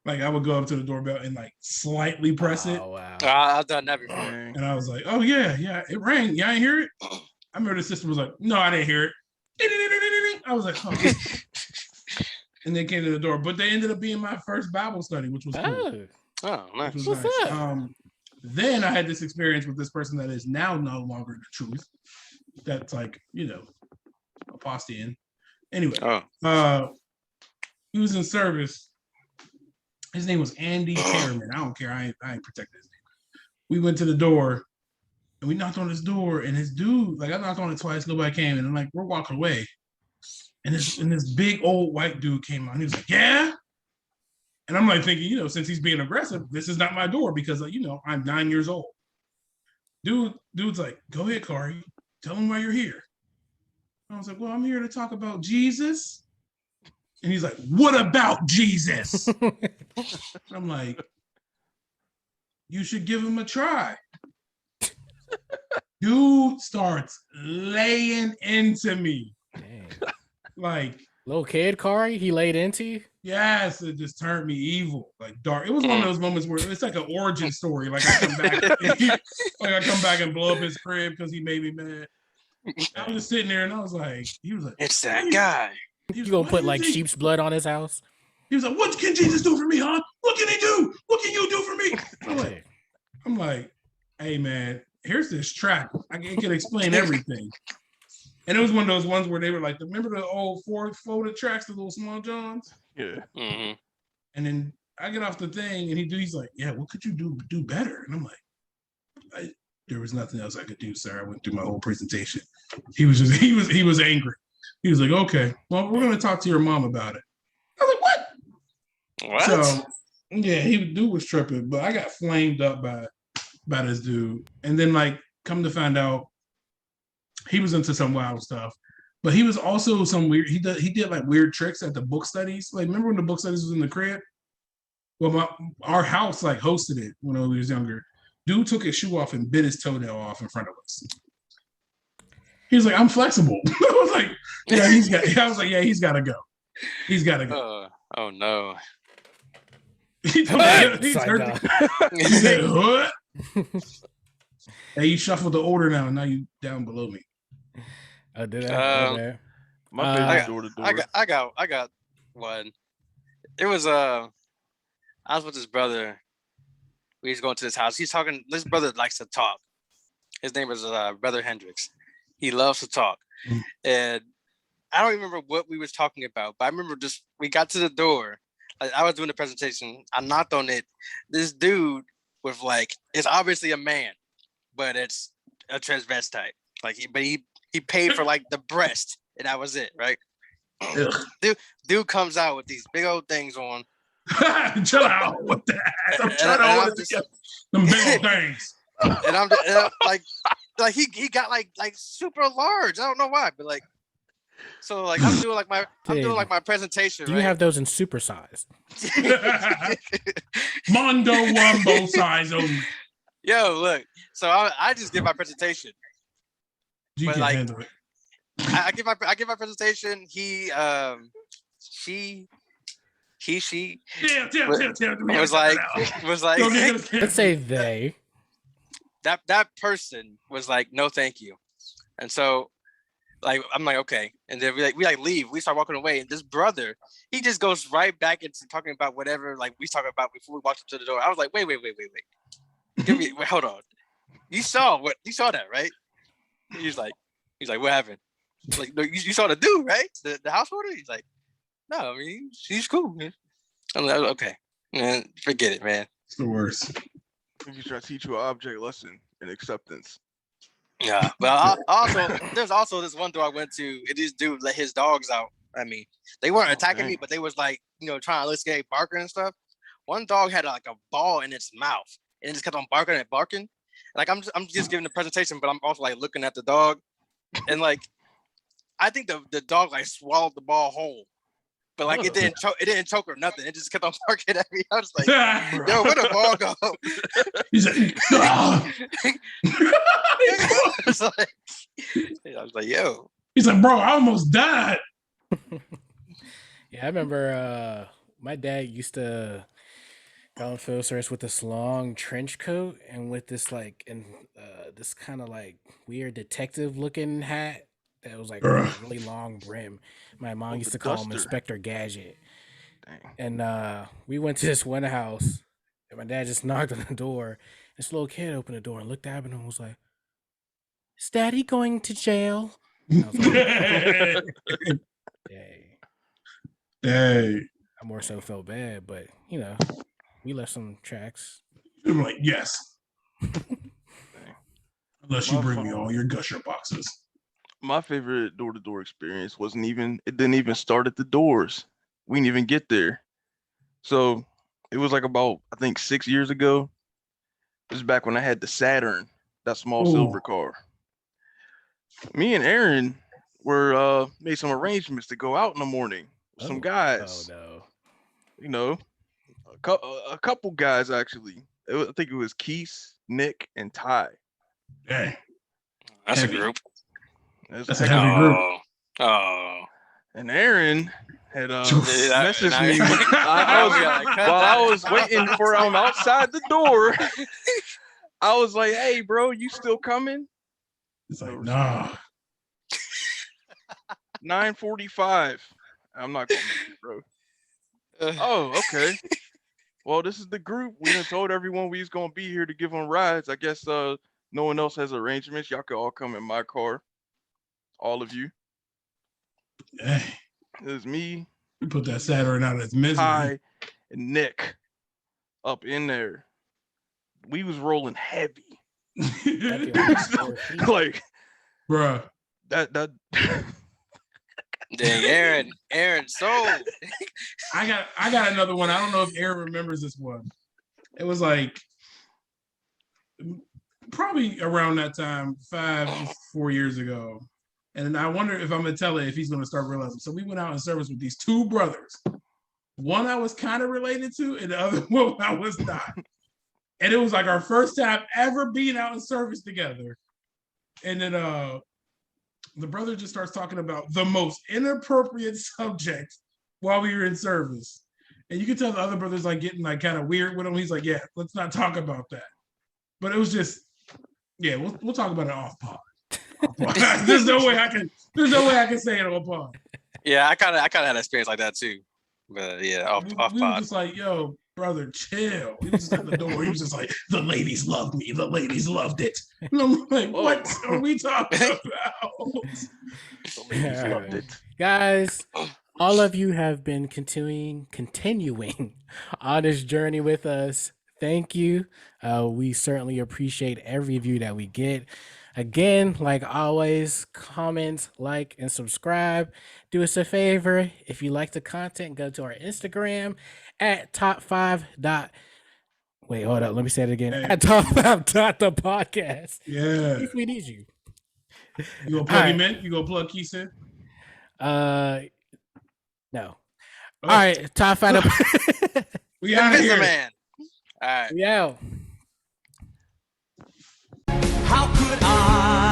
S2: Like I would go up to the doorbell and like slightly press it,
S1: Oh, wow.
S3: I've done that before.
S5: Man.
S2: and I was like, "Oh yeah, it rang. Yeah, I didn't hear it." I remember the sister was like, "No, I didn't hear it." I was like, "Oh." And they came to the door, but they ended up being my first Bible study, which was cool.
S1: Oh,
S3: Oh, nice.
S2: Which was
S1: What's
S2: nice.
S1: up?
S2: Then I had this experience with this person that is now no longer the truth. That's like, apostate. Anyway,
S3: Oh,
S2: he was in service. His name was Andy Harriman. I don't care. I ain't protecting his name. We went to the door and we knocked on his door, and his dude, like I knocked on it twice, nobody came, and I'm like, we're walking away. And this big old white dude came on. He was like, yeah. And I'm like thinking, since he's being aggressive, this is not my door because, I'm 9 years old. Dude's like, go ahead, Kari. Tell him why you're here. I was like, well, I'm here to talk about Jesus. And he's like, what about Jesus? I'm like, you should give him a try. Dude starts laying into me. Like,
S1: Little kid Kari, he laid into you.
S2: yes, it just turned me evil, like dark. It was one of those moments where it's like an origin story. Like I come back, like I come back and blow up his crib because he made me mad. I was just sitting there and I was like, he was like,
S3: It's that guy.
S1: You gonna put like sheep's blood on his house?
S2: He was like, what can Jesus do for me, huh? What can he do? What can you do for me? I'm like, hey man, here's this track. I can explain everything. And it was one of those ones where they were like, remember the old folded tracks, the little small Johns?
S5: Yeah.
S3: Mm-hmm.
S2: And then I get off the thing and he's like, yeah, what could you do better? And I'm like, there was nothing else I could do, sir. I went through my whole presentation. He was angry. He was like, okay, well, we're gonna talk to your mom about it. I was like, what?
S3: What?
S2: So yeah, dude was tripping, but I got flamed up by this dude. And then like come to find out he was into some wild stuff. But he was also some weird, he did like weird tricks at the book studies. Like remember when the book studies was in the crib? Well, our house like hosted it when I was younger. Dude took his shoe off and bit his toenail off in front of us. He was like, I'm flexible. I was like, yeah, he's gotta go. He's gotta go.
S3: Oh no.
S2: He said, what? Hey, you shuffled the order now, and now you down below me.
S1: I did that.
S5: My favorite door-to-door.
S3: I got one. It was I was with his brother. We was going to his house. He's talking. This brother likes to talk. His name is Brother Hendricks. He loves to talk, and I don't remember what we was talking about, but I remember just we got to the door. I was doing the presentation. I knocked on it. This dude with like, it's obviously a man, but it's a transvestite. Like, he paid for like the breast, and that was it, right? Dude comes out with these big old things on.
S2: Chill out. What the heck? I'm trying to hold it together. Them big old things.
S3: And I'm like he got like super large. I don't know why, but like, so like I'm doing like my presentation.
S1: Do you have those in super size?
S2: Mondo Wumbo size only.
S3: Yo, look. So I just give my presentation.
S2: You can handle it.
S3: I give my presentation. He was like
S1: let's say they.
S3: That person was like, no, thank you. And so like I'm like, okay. And then we leave. We start walking away. And this brother, he just goes right back into talking about whatever like we talking about before we walked up to the door. I was like, wait. Wait, hold on. You saw that, right? He's like, what happened? Like, no, you saw the dude, right? The house order? He's like, no, I mean, he's cool, man. I'm like, okay. Man, forget it, man.
S2: It's the worst.
S5: He's trying to teach you an object lesson in acceptance.
S3: Yeah, but there's also this one door I went to, and this dude let his dogs out. I mean, they weren't attacking me, but they was like, trying to escape, barking and stuff. One dog had like a ball in its mouth, and it just kept on barking and barking. Like I'm just giving the presentation, but I'm also like looking at the dog, and like I think the dog like swallowed the ball whole, but like it didn't choke or nothing. It just kept on barking at me. I was like, yo, where the ball go?
S2: He's like,
S3: I was like, yo.
S2: He's like, bro, I almost died.
S1: Yeah, I remember my dad used to go and field service with this long trench coat and with this like this kind of like weird detective looking hat that was like a really long brim. My mom used to call him Inspector Gadget. Dang. And we went to this one house and my dad just knocked on the door. This little kid opened the door and looked at him and was like, "Is Daddy going to jail?" And I was like,
S2: Hey.
S1: I more so felt bad, but we left some tracks.
S2: I'm like, yes. Unless you bring me all your gusher boxes.
S5: My favorite door-to-door experience it didn't even start at the doors. We didn't even get there. So it was like about, I think 6 years ago. This is back when I had the Saturn, that small silver car. Me and Aaron were made some arrangements to go out in the morning with some guys.
S1: Oh
S5: no. A couple guys actually. I think it was Quise, Nick, and Ty.
S2: Dang.
S3: That's a group.
S2: That's a heavy group.
S3: Oh.
S5: And Aaron had messaged
S3: Nah,
S5: me while I was waiting for him outside the door. I was like, "Hey, bro, you still coming?"
S2: It's like, nah.
S5: 9:45. I'm not gonna make it, bro. Oh, okay. Well, this is the group. We done told everyone we was gonna be here to give them rides. I guess no one else has arrangements. Y'all could all come in my car. All of you.
S2: Hey,
S5: It's me,
S2: we put that Saturn out as misery.
S5: Ty, and Nick up in there. We was rolling heavy. Like,
S2: bruh.
S5: That
S3: Dang, Aaron sold.
S2: I got another one. I don't know if Aaron remembers this one. It was like probably around that time, 4 years ago. And I wonder if I'm gonna tell it if he's gonna start realizing. So we went out in service with these two brothers. One I was kind of related to, and the other one I was not. And it was like our first time ever being out in service together. And then the brother just starts talking about the most inappropriate subject while we were in service. And you can tell the other brother's like getting like kind of weird with him. He's like, yeah, let's not talk about that. But it was just, yeah, we'll talk about it off pod. There's no way I can say it on pod.
S3: Yeah, I kind of had an experience like that too. But yeah, off
S2: we
S3: pod.
S2: were just like, yo, brother, chill. He was just at the door. He was just like, the ladies loved me. The ladies loved it. And I'm like, what are we talking about?
S5: The ladies loved it.
S1: Guys, all of you have been continuing on this journey with us. Thank you. We certainly appreciate every view that we get. Again, like always, comment, like, and subscribe. Do us a favor. If you like the content, go to our Instagram at top5. Wait, hold up. Let me say it again. At top5.the podcast.
S2: Yeah.
S1: If we need you.
S2: You gonna plug him in? You gonna plug Quise?
S1: No. All right, top5.
S2: We out of here,
S3: man. All right.
S1: We out.
S4: How could I